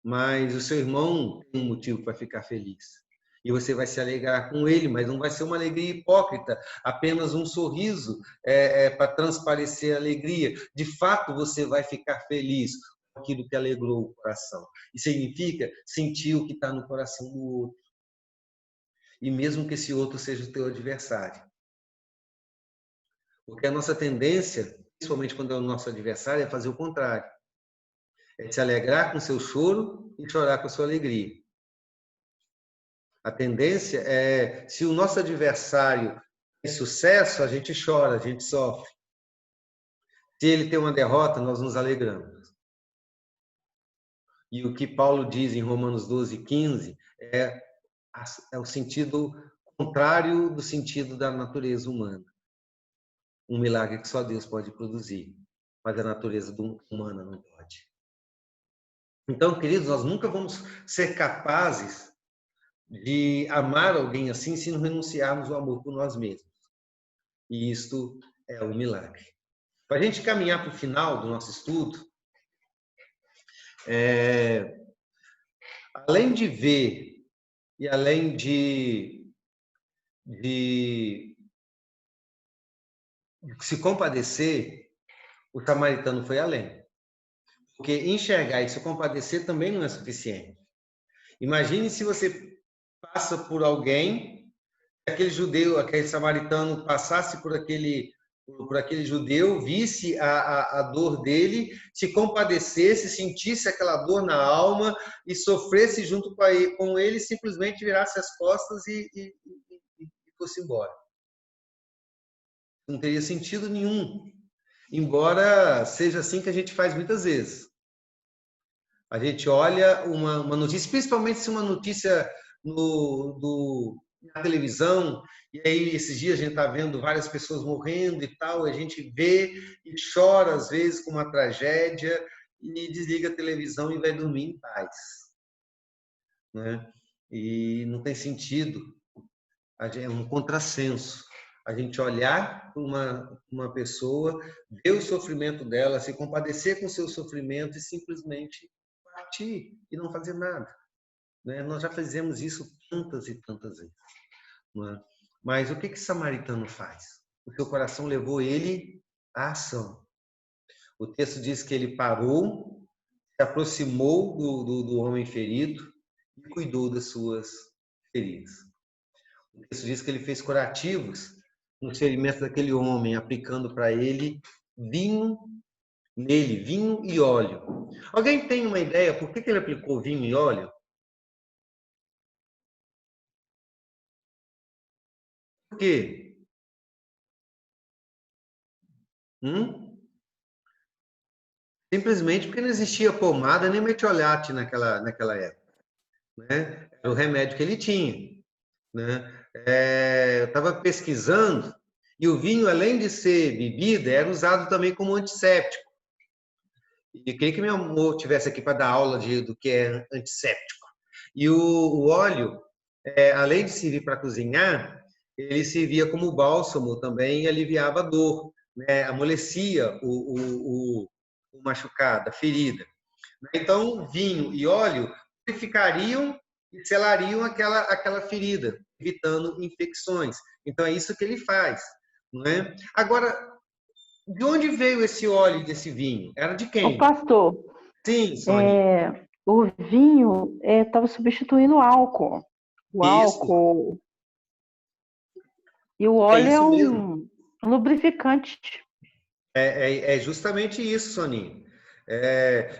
mas o seu irmão tem um motivo para ficar feliz. E você vai se alegrar com ele, mas não vai ser uma alegria hipócrita, apenas um sorriso para transparecer a alegria. De fato, você vai ficar feliz com aquilo que alegrou o coração. E significa sentir o que está no coração do outro. E mesmo que esse outro seja o teu adversário. Porque a nossa tendência, principalmente quando é o nosso adversário, é fazer o contrário. É se alegrar com o seu choro e chorar com a sua alegria. A tendência é, se o nosso adversário tem sucesso, a gente chora, a gente sofre. Se ele tem uma derrota, nós nos alegramos. E o que Paulo diz em Romanos 12, 15 é o sentido contrário do sentido da natureza humana. Um milagre que só Deus pode produzir, mas a natureza humana não pode. Então, queridos, nós nunca vamos ser capazes de amar alguém assim se não renunciarmos ao amor por nós mesmos. E isto é um milagre. Para a gente caminhar para o final do nosso estudo, além de ver e além de se compadecer, o samaritano foi além. Porque enxergar e se compadecer também não é suficiente. Imagine se você passa por alguém, aquele judeu, aquele samaritano passasse por aquele judeu, visse a dor dele, se compadecesse, sentisse aquela dor na alma e sofresse junto com ele, simplesmente virasse as costas e fosse embora. Não teria sentido nenhum. Embora seja assim que a gente faz muitas vezes. A gente olha uma notícia, principalmente se uma notícia na televisão, e aí esses dias a gente está vendo várias pessoas morrendo e tal, a gente vê e chora às vezes com uma tragédia e desliga a televisão e vai dormir em paz. Né? E não tem sentido, é um contrassenso. A gente olhar para uma pessoa, ver o sofrimento dela, se compadecer com o seu sofrimento e simplesmente partir e não fazer nada. Né? Nós já fizemos isso tantas e tantas vezes. Né? Mas o que esse samaritano faz? O seu coração levou ele à ação. O texto diz que ele parou, se aproximou do homem ferido e cuidou das suas feridas. O texto diz que ele fez curativos no ferimento daquele homem, aplicando para ele vinho e óleo. Alguém tem uma ideia por que ele aplicou vinho e óleo? Por quê? Simplesmente porque não existia pomada nem metiolate naquela época, né? Era o remédio que ele tinha, né? Eu estava pesquisando e o vinho, além de ser bebida, era usado também como antisséptico. E eu queria que meu amor estivesse aqui para dar aula do que é antisséptico. E o óleo, além de servir para cozinhar, ele servia como bálsamo também e aliviava a dor, né? Amolecia o machucado, a ferida. Então, vinho e óleo purificariam e selariam aquela ferida, evitando infecções. Então, é isso que ele faz, não é? Agora, de onde veio esse óleo desse vinho? Era de quem? O pastor. Sim, Sônia. O vinho estava substituindo o álcool. O Isso. álcool. E o óleo é um lubrificante. É justamente isso, Soninha.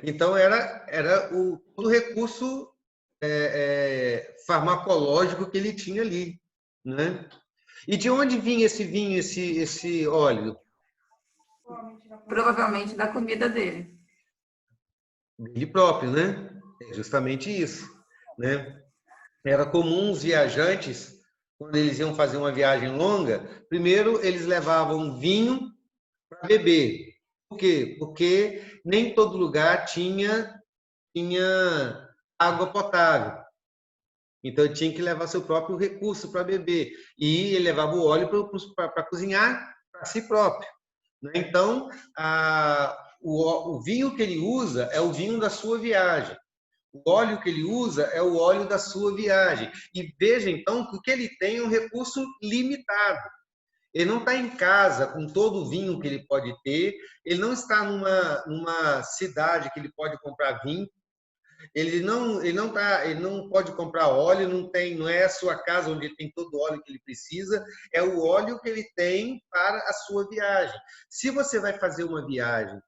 Então, era o recurso farmacológico que ele tinha ali, né? E de onde vinha esse vinho, esse óleo? Provavelmente da comida dele. Dele próprio, né? É justamente isso, né? Era comum os viajantes, quando eles iam fazer uma viagem longa, primeiro eles levavam vinho para beber. Por quê? Porque nem todo lugar tinha água potável. Então, tinha que levar seu próprio recurso para beber. E ele levava o óleo para cozinhar para si próprio. Então, o vinho que ele usa é o vinho da sua viagem. O óleo que ele usa é o óleo da sua viagem. E veja, então, que o que ele tem é um recurso limitado. Ele não está em casa com todo o vinho que ele pode ter, ele não está numa cidade que ele pode comprar vinho, ele não pode comprar óleo, não é a sua casa onde ele tem todo o óleo que ele precisa, é o óleo que ele tem para a sua viagem. Se você vai fazer uma viagem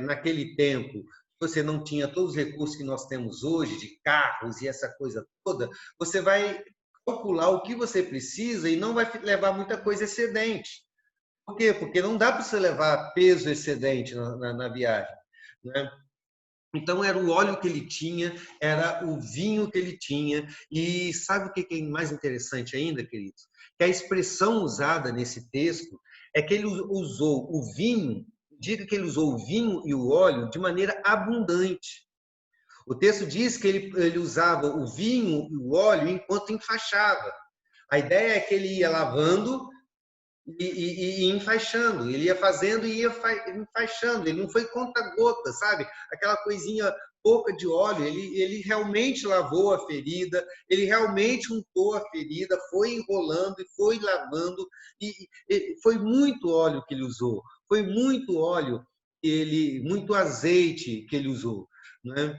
naquele tempo, você não tinha todos os recursos que nós temos hoje, de carros e essa coisa toda, você vai calcular o que você precisa e não vai levar muita coisa excedente. Por quê? Porque não dá para você levar peso excedente na viagem, né? Então, era o óleo que ele tinha, era o vinho que ele tinha. E sabe o que é mais interessante ainda, queridos? Que a expressão usada nesse texto é que ele usou o vinho, diga que ele usou o vinho e o óleo de maneira abundante. O texto diz que ele usava o vinho e o óleo enquanto enfaixava. A ideia é que ele ia lavando e enfaixando. Ele ia fazendo e ia enfaixando. Ele não foi conta-gota, sabe? Aquela coisinha pouca de óleo. Ele realmente lavou a ferida, ele realmente untou a ferida, foi enrolando e foi lavando. E foi muito óleo que ele usou. Foi muito óleo muito azeite que ele usou, né?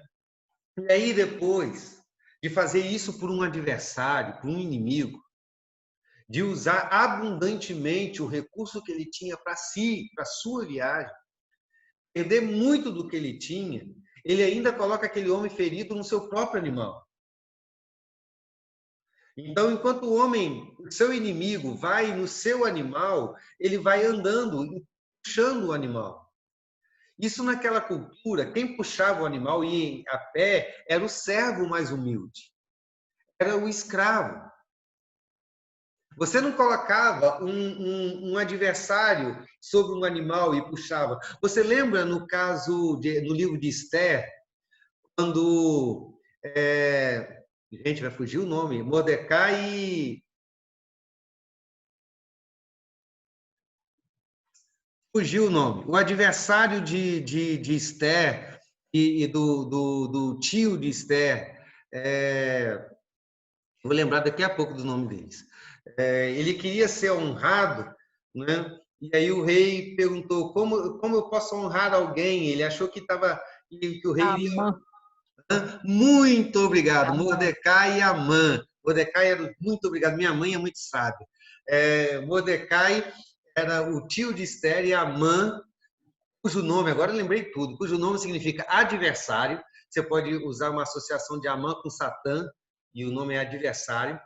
E aí, depois de fazer isso por um adversário, por um inimigo, de usar abundantemente o recurso que ele tinha para si, para a sua viagem, perder muito do que ele tinha, ele ainda coloca aquele homem ferido no seu próprio animal. Então, enquanto o seu inimigo, vai no seu animal, ele vai andando, puxando o animal. Isso naquela cultura, quem puxava o animal e ia a pé era o servo mais humilde, era o escravo. Você não colocava um adversário sobre um animal e puxava. Você lembra no no livro de Esther, quando gente, vai fugir o nome, Mordecai fugiu o nome. O adversário de Esther e do tio de Esther, vou lembrar daqui a pouco do nome deles. Ele queria ser honrado, né? E aí o rei perguntou, como eu posso honrar alguém? Ele achou que que o rei iria... Amã. Muito obrigado, Amã. Mordecai e Amã. Mordecai era... Muito obrigado, minha mãe é muito sábia. Mordecai era o tio de Esther e Amã, cujo nome, agora eu lembrei tudo, cujo nome significa adversário. Você pode usar uma associação de Amã com Satã, e o nome é adversário.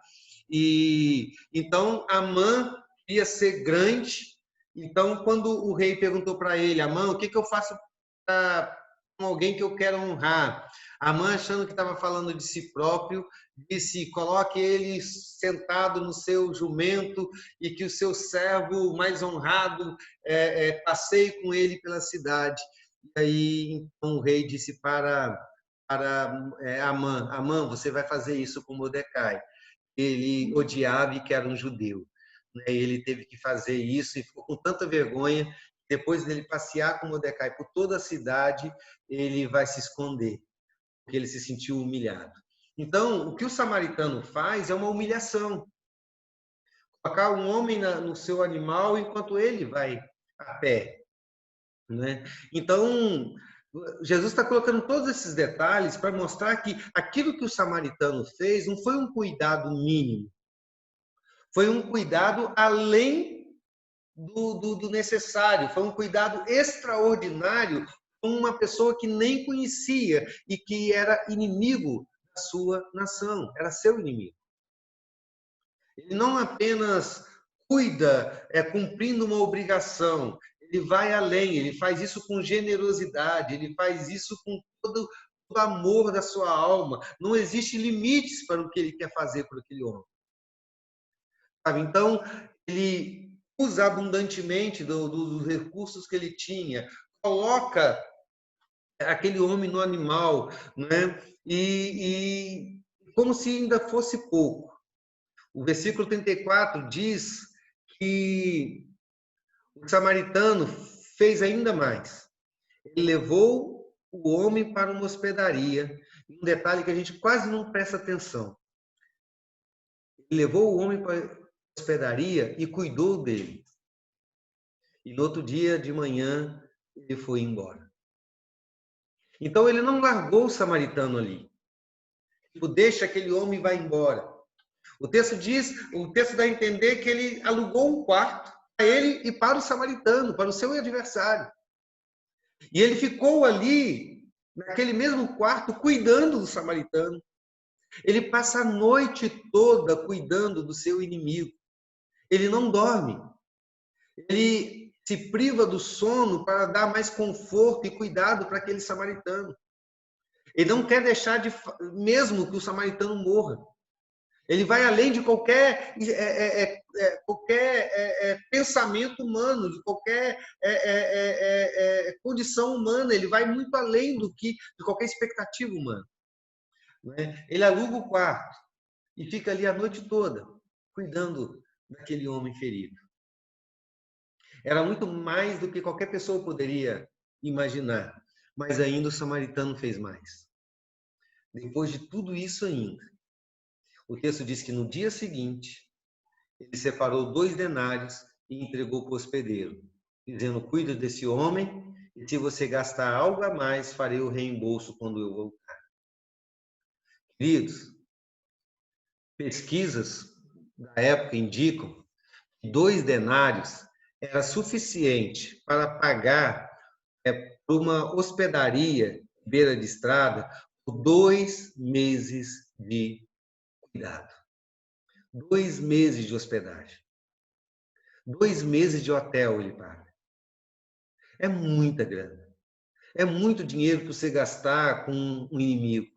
E então Amã ia ser grande. Então, quando o rei perguntou para ele, Amã, o que eu faço com alguém que eu quero honrar? Amã, achando que estava falando de si próprio, disse, coloque ele sentado no seu jumento e que o seu servo mais honrado passeie com ele pela cidade. E aí, então, o rei disse para Amã, Amã, você vai fazer isso com Mordecai. Ele odiava e que era um judeu. Ele teve que fazer isso e ficou com tanta vergonha. Depois dele passear com Mordecai por toda a cidade, ele vai se esconder, porque ele se sentiu humilhado. Então, o que o samaritano faz é uma humilhação. Colocar um homem no seu animal enquanto ele vai a pé. Né? Então, Jesus está colocando todos esses detalhes para mostrar que aquilo que o samaritano fez não foi um cuidado mínimo, foi um cuidado além do necessário, foi um cuidado extraordinário com uma pessoa que nem conhecia e que era inimigo da sua nação, era seu inimigo. Ele não apenas cuida cumprindo uma obrigação, ele vai além, ele faz isso com generosidade, ele faz isso com todo o amor da sua alma. Não existe limites para o que ele quer fazer por aquele homem. Sabe? Então, ele usa abundantemente dos recursos que ele tinha, coloca aquele homem no animal, né? E como se ainda fosse pouco. O versículo 34 diz que o samaritano fez ainda mais. Ele levou o homem para uma hospedaria. Um detalhe que a gente quase não presta atenção. Ele levou o homem para a hospedaria e cuidou dele. E no outro dia de manhã, ele foi embora. Então, ele não largou o samaritano ali. Tipo, deixa aquele homem e vai embora. O texto dá a entender que ele alugou um quarto para ele e para o samaritano, para o seu adversário. E ele ficou ali, naquele mesmo quarto, cuidando do samaritano. Ele passa a noite toda cuidando do seu inimigo. Ele não dorme. Ele se priva do sono para dar mais conforto e cuidado para aquele samaritano. Ele não quer deixar mesmo que o samaritano morra. Ele vai além de qualquer pensamento humano, de qualquer condição humana. Ele vai muito além de qualquer expectativa humana. Ele aluga o quarto e fica ali a noite toda, cuidando daquele homem ferido. Era muito mais do que qualquer pessoa poderia imaginar, mas ainda o samaritano fez mais. Depois de tudo isso ainda, o texto diz que no dia seguinte, ele separou 2 denários e entregou para o hospedeiro, dizendo, cuida desse homem, e se você gastar algo a mais, farei o reembolso quando eu voltar. Queridos, pesquisas da época indicam que 2 denários era suficiente para pagar por uma hospedaria beira de estrada por 2 meses de cuidado. 2 meses de hospedagem. 2 meses de hotel ele paga. É muita grana. É muito dinheiro para você gastar com um inimigo.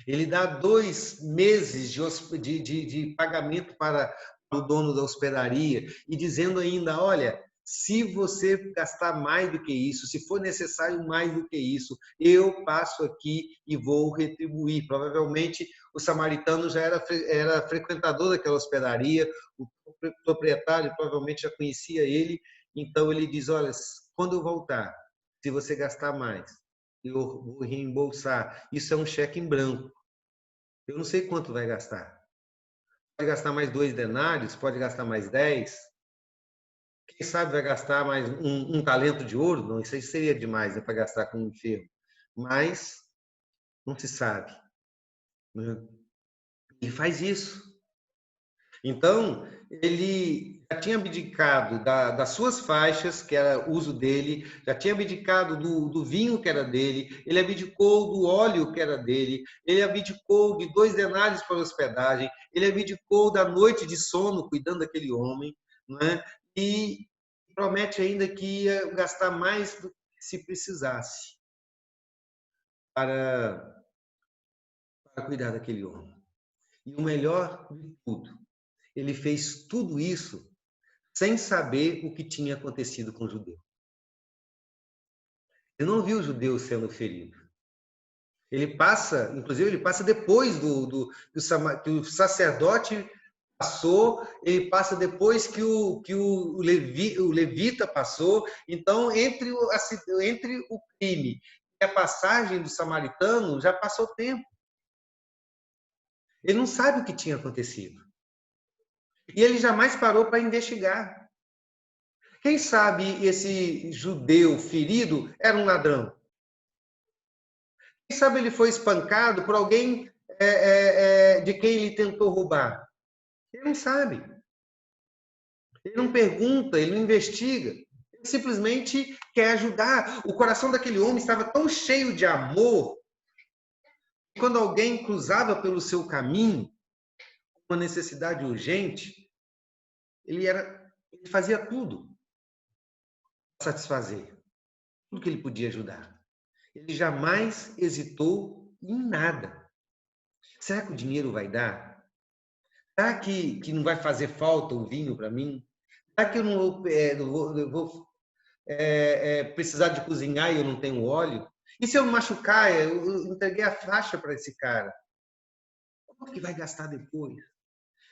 Ele dá 2 meses de pagamento para o dono da hospedaria e dizendo ainda, olha, se você gastar mais do que isso, se for necessário mais do que isso, eu passo aqui e vou retribuir. Provavelmente o samaritano já era frequentador daquela hospedaria, o proprietário provavelmente já conhecia ele, então ele diz, olha, quando eu voltar, se você gastar mais, eu vou reembolsar. Isso é um cheque em branco. Eu não sei quanto vai gastar. pode gastar mais 2 denários, pode gastar mais 10. Quem sabe vai gastar mais um talento de ouro? Não, isso aí seria demais, né, para gastar com um enfermo. Mas não se sabe. Né? Ele faz isso. Então, ele já tinha abdicado das suas faixas, que era uso dele, já tinha abdicado do vinho, que era dele, ele abdicou do óleo, que era dele, ele abdicou de 2 denários para hospedagem, ele abdicou da noite de sono, cuidando daquele homem, né? E promete ainda que ia gastar mais do que se precisasse para cuidar daquele homem. E o melhor de tudo, ele fez tudo isso sem saber o que tinha acontecido com o judeu. Ele não viu o judeu sendo ferido. Ele passa, inclusive, ele passa depois que o sacerdote passou, ele passa depois que o levita passou. Então, entre o crime e a passagem do samaritano, já passou tempo. Ele não sabe o que tinha acontecido. E ele jamais parou para investigar. Quem sabe esse judeu ferido era um ladrão? Quem sabe ele foi espancado por alguém de quem ele tentou roubar? Ele não sabe. Ele não pergunta, ele não investiga. Ele simplesmente quer ajudar. O coração daquele homem estava tão cheio de amor que quando alguém cruzava pelo seu caminho, uma necessidade urgente, ele fazia tudo para satisfazer, tudo que ele podia ajudar. Ele jamais hesitou em nada. Será que o dinheiro vai dar? Será que não vai fazer falta o vinho para mim? Será que eu não vou precisar de cozinhar e eu não tenho óleo? E se eu me machucar, eu entreguei a faixa para esse cara? Quanto que vai gastar depois?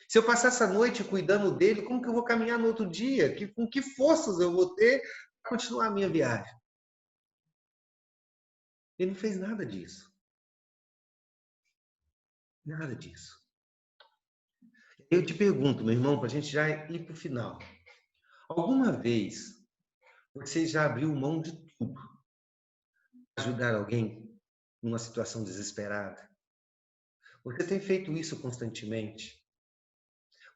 Se eu passar essa noite cuidando dele, como que eu vou caminhar no outro dia? Com que forças eu vou ter para continuar a minha viagem? Ele não fez nada disso. Nada disso. Eu te pergunto, meu irmão, para a gente já ir para o final. Alguma vez você já abriu mão de tudo para ajudar alguém numa situação desesperada? Você tem feito isso constantemente?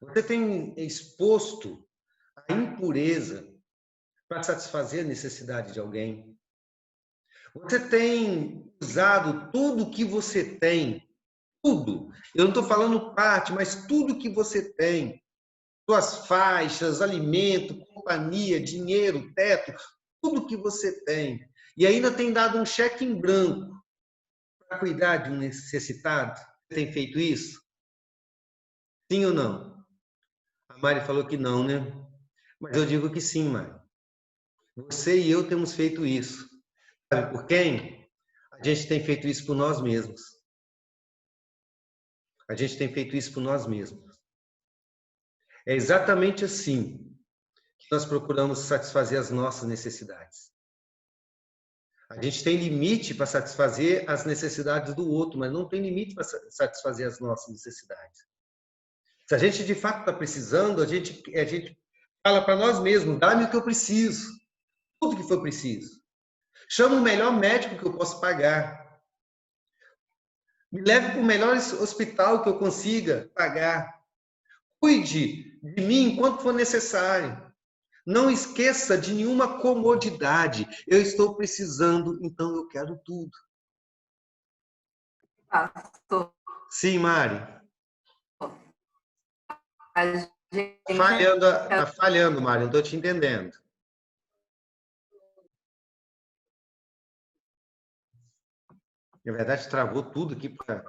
Você tem exposto a impureza para satisfazer a necessidade de alguém? Você tem usado tudo que você tem, tudo. Eu não estou falando parte, mas tudo que você tem. Suas faixas, alimento, companhia, dinheiro, teto, tudo que você tem. E ainda tem dado um cheque em branco para cuidar de um necessitado? Você tem feito isso? Sim ou não? A Mari falou que não, né? Mas eu digo que sim, Mari. Você e eu temos feito isso. Sabe por quem? A gente tem feito isso por nós mesmos. A gente tem feito isso por nós mesmos. É exatamente assim que nós procuramos satisfazer as nossas necessidades. A gente tem limite para satisfazer as necessidades do outro, mas não tem limite para satisfazer as nossas necessidades. Se a gente de fato está precisando, a gente fala para nós mesmos, dá-me o que eu preciso, tudo que for preciso. Chama o melhor médico que eu posso pagar. Me leve para o melhor hospital que eu consiga pagar. Cuide de mim enquanto for necessário. Não esqueça de nenhuma comodidade. Eu estou precisando, então eu quero tudo. Pastor, Sim, Mari. a gente... Tá falhando, Mari. Não estou te entendendo. Na verdade, travou tudo aqui para...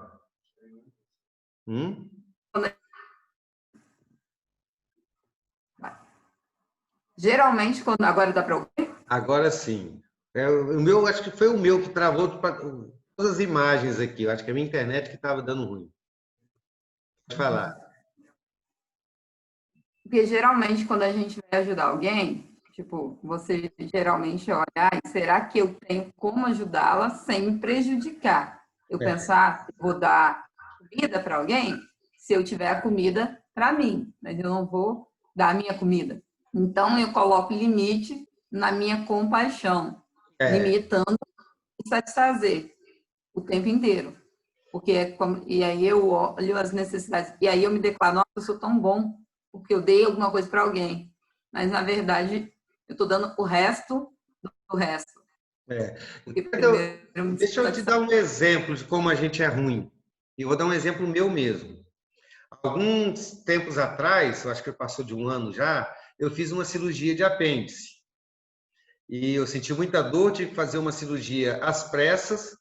Geralmente, quando agora dá para ouvir? Agora sim. O meu, acho que foi o meu que travou todas as imagens aqui. Eu acho que é a minha internet que estava dando ruim. Pode falar. Porque geralmente, quando a gente vai ajudar alguém, tipo, você geralmente olha, será que eu tenho como ajudá-la sem me prejudicar? Eu pensar, vou dar comida para alguém, se eu tiver a comida, para mim, mas eu não vou dar a minha comida. Então, eu coloco limite na minha compaixão, limitando e satisfazer o tempo inteiro. Porque e aí eu olho as necessidades, e aí eu me declaro, nossa, eu sou tão bom, porque eu dei alguma coisa para alguém. Mas, na verdade, eu estou dando o resto do resto. Então, deixa eu te dar um exemplo de como a gente é ruim. E eu vou dar um exemplo meu mesmo. Alguns tempos atrás, eu acho que passou de um ano já, eu fiz uma cirurgia de apêndice. E eu senti muita dor, tive que fazer uma cirurgia às pressas,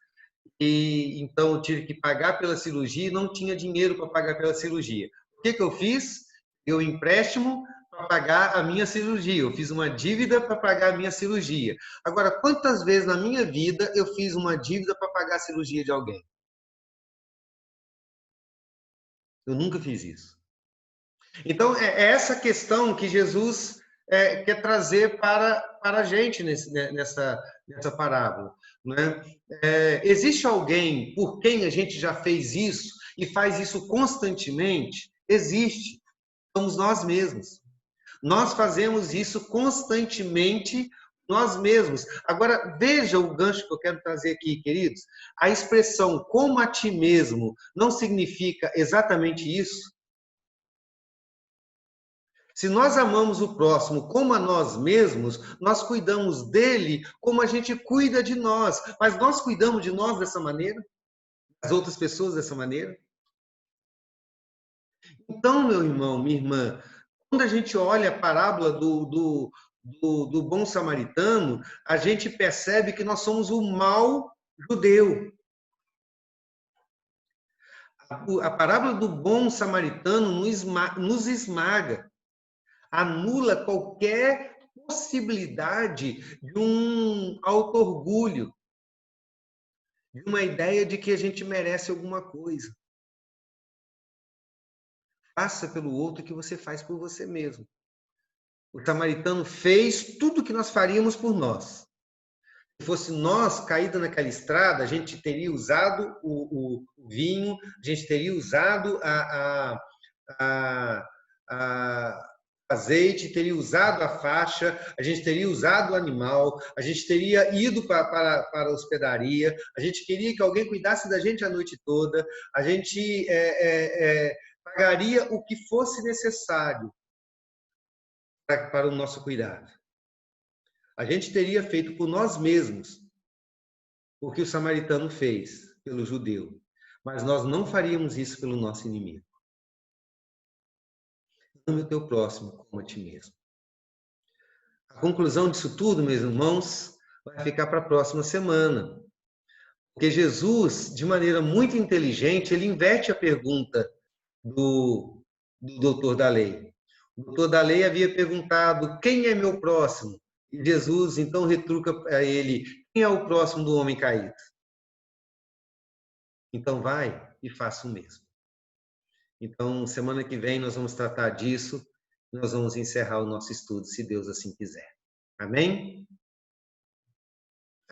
e então eu tive que pagar pela cirurgia e não tinha dinheiro para pagar pela cirurgia. O que eu fiz? Eu empréstimo para pagar a minha cirurgia. Eu fiz uma dívida para pagar a minha cirurgia. Agora, quantas vezes na minha vida eu fiz uma dívida para pagar a cirurgia de alguém? Eu nunca fiz isso. Então, é essa questão que Jesus quer trazer para a gente nessa parábola. Né? Existe alguém por quem a gente já fez isso e faz isso constantemente? Existe. Somos nós mesmos. Nós fazemos isso constantemente nós mesmos. Agora, veja o gancho que eu quero trazer aqui, queridos. A expressão como a ti mesmo não significa exatamente isso? Se nós amamos o próximo como a nós mesmos, nós cuidamos dele como a gente cuida de nós. Mas nós cuidamos de nós dessa maneira? Das outras pessoas dessa maneira? Então, meu irmão, minha irmã, quando a gente olha a parábola do bom samaritano, a gente percebe que nós somos o mau judeu. A parábola do bom samaritano nos esmaga. Anula qualquer possibilidade de um auto-orgulho, de uma ideia de que a gente merece alguma coisa. Faça pelo outro o que você faz por você mesmo. O samaritano fez tudo o que nós faríamos por nós. Se fosse nós caído naquela estrada, a gente teria usado o vinho, a gente teria usado azeite, teria usado a faixa, a gente teria usado o animal, a gente teria ido para a hospedaria, a gente queria que alguém cuidasse da gente a noite toda, a gente pagaria o que fosse necessário para o nosso cuidado. A gente teria feito por nós mesmos o que o samaritano fez pelo judeu, mas nós não faríamos isso pelo nosso inimigo. Ame o teu próximo como a ti mesmo. A conclusão disso tudo, meus irmãos, vai ficar para a próxima semana. Porque Jesus, de maneira muito inteligente, ele inverte a pergunta do doutor da lei. O doutor da lei havia perguntado: quem é meu próximo? E Jesus, então, retruca a ele: quem é o próximo do homem caído? Então, vai e faça o mesmo. Então, semana que vem nós vamos tratar disso. Nós vamos encerrar o nosso estudo, se Deus assim quiser. Amém?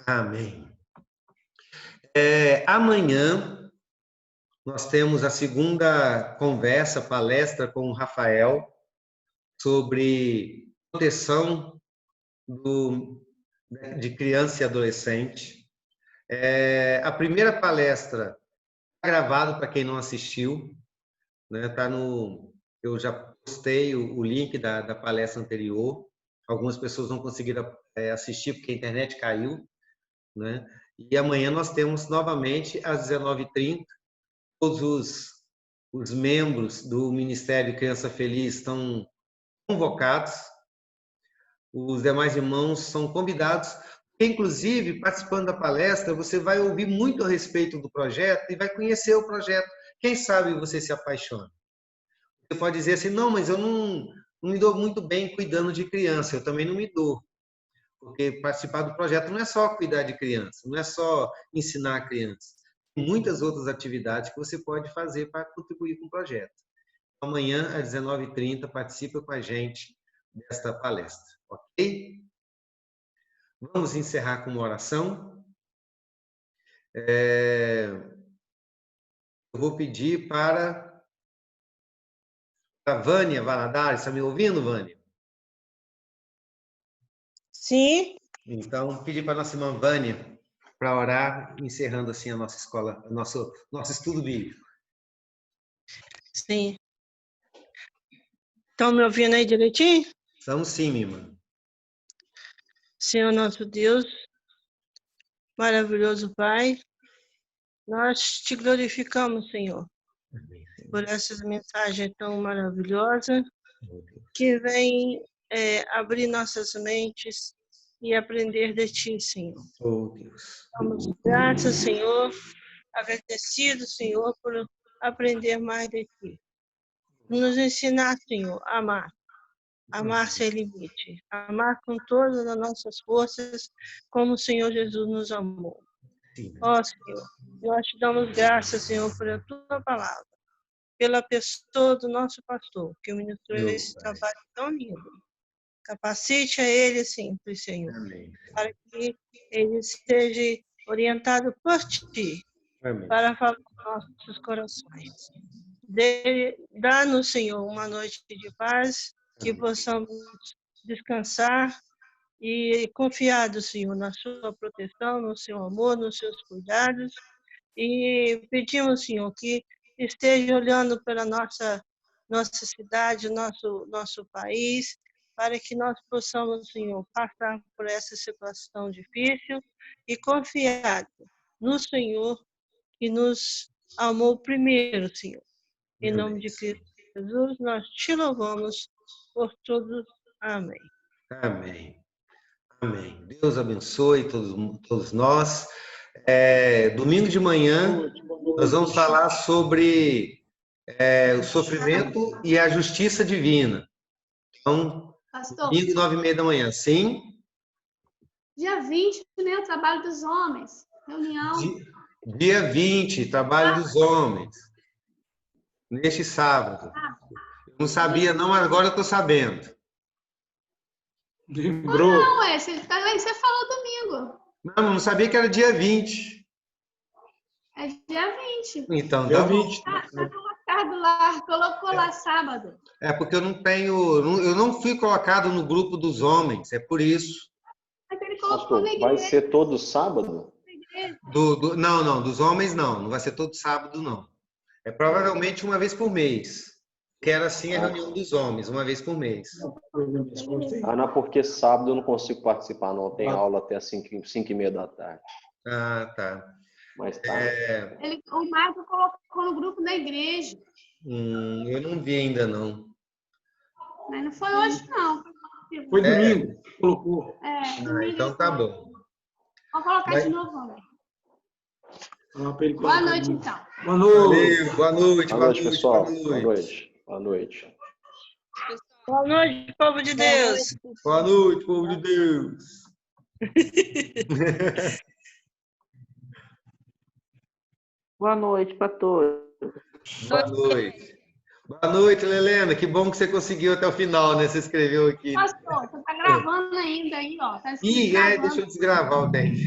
Amém. Amanhã nós temos a segunda conversa, palestra com o Rafael sobre proteção de criança e adolescente. A primeira palestra está gravada para quem não assistiu, né? Eu já postei o link da palestra anterior. Algumas pessoas não conseguiram assistir porque a internet caiu, né? E amanhã nós temos novamente às 19h30. Todos os membros do Ministério Criança Feliz estão convocados. Os demais irmãos são convidados. Inclusive, participando da palestra, você vai ouvir muito a respeito do projeto e vai conhecer o projeto. Quem sabe você se apaixona. Você pode dizer assim: não, mas eu não me dou muito bem cuidando de criança. Eu também não me dou. Porque participar do projeto não é só cuidar de criança, não é só ensinar a criança. Tem muitas outras atividades que você pode fazer para contribuir com o projeto. Amanhã, às 19h30, participa com a gente desta palestra, ok? Vamos encerrar com uma oração. Eu vou pedir para A Vânia Valadares, está me ouvindo, Vânia? Sim. Então, pedir para a nossa irmã Vânia para orar, encerrando assim a nossa escola, nosso estudo bíblico. Sim. Estão me ouvindo aí direitinho? Estamos sim, minha irmã. Senhor nosso Deus, maravilhoso Pai, nós te glorificamos, Senhor, por essa mensagem tão maravilhosa que vem abrir nossas mentes e aprender de Ti, Senhor. Oh, Deus. Damos graças, Senhor, agradecidos, Senhor, por aprender mais de Ti. Nos ensinar, Senhor, a amar. Amar sem limite. Amar com todas as nossas forças, como o Senhor Jesus nos amou. Ó, Senhor, nós te damos graças, Senhor, por a Tua palavra, pela pessoa do nosso pastor, que ministrou esse trabalho tão lindo. Capacite a ele sempre, Senhor, para que ele seja orientado por Ti, para falar nos nossos corações. Dá-nos, Senhor, uma noite de paz, que possamos descansar e confiados, Senhor, na sua proteção, no seu amor, nos seus cuidados. E pedimos, Senhor, que esteja olhando pela nossa cidade, nosso país, para que nós possamos, Senhor, passar por essa situação difícil e confiado no Senhor, que nos amou primeiro, Senhor. Em nome de Cristo Jesus, nós te louvamos por todos. Amém. Amém. Amém. Deus abençoe todos nós. Domingo de manhã, nós vamos falar sobre o sofrimento e a justiça divina. Então, Pastor, domingo, 9h30 da manhã. Sim? dia 20, né? O trabalho dos homens. Reunião. Dia 20, trabalho dos homens. Neste sábado. Eu não sabia, não, mas agora eu estou sabendo. Lembrou? Não, você falou domingo. Não sabia que era dia 20. É dia 20. Então, Dia tá 20. Tá colocado lá, colocou lá sábado. É porque eu não fui colocado no grupo dos homens, é por isso. Mas ele colocou Pastor, na vai igreja. ser todo sábado? Não, dos homens não vai ser todo sábado, não. É provavelmente uma vez por mês. Que era assim a reunião dos homens, uma vez por mês. Não, porque sábado eu não consigo participar, não. Tem aula até 5h30 da tarde. Ah, tá. Mas tá. O Marco colocou no grupo da igreja. Eu não vi ainda, não. Mas não foi hoje, não. Foi domingo, colocou. Domingo. Então tá bom. Vou colocar de novo, homem. Boa noite, então. Boa noite. Valeu, boa noite, Boa noite, pessoal. Boa noite. Boa noite. Boa noite, povo de Deus. Boa noite, povo de Deus. Boa noite para todos. Boa noite. Boa noite, Lelena. Que bom que você conseguiu até o final, né? Você escreveu aqui. Pastor, você tá gravando ainda aí, ó. Tá Deixa eu desgravar o tempo.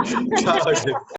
Tchau, gente.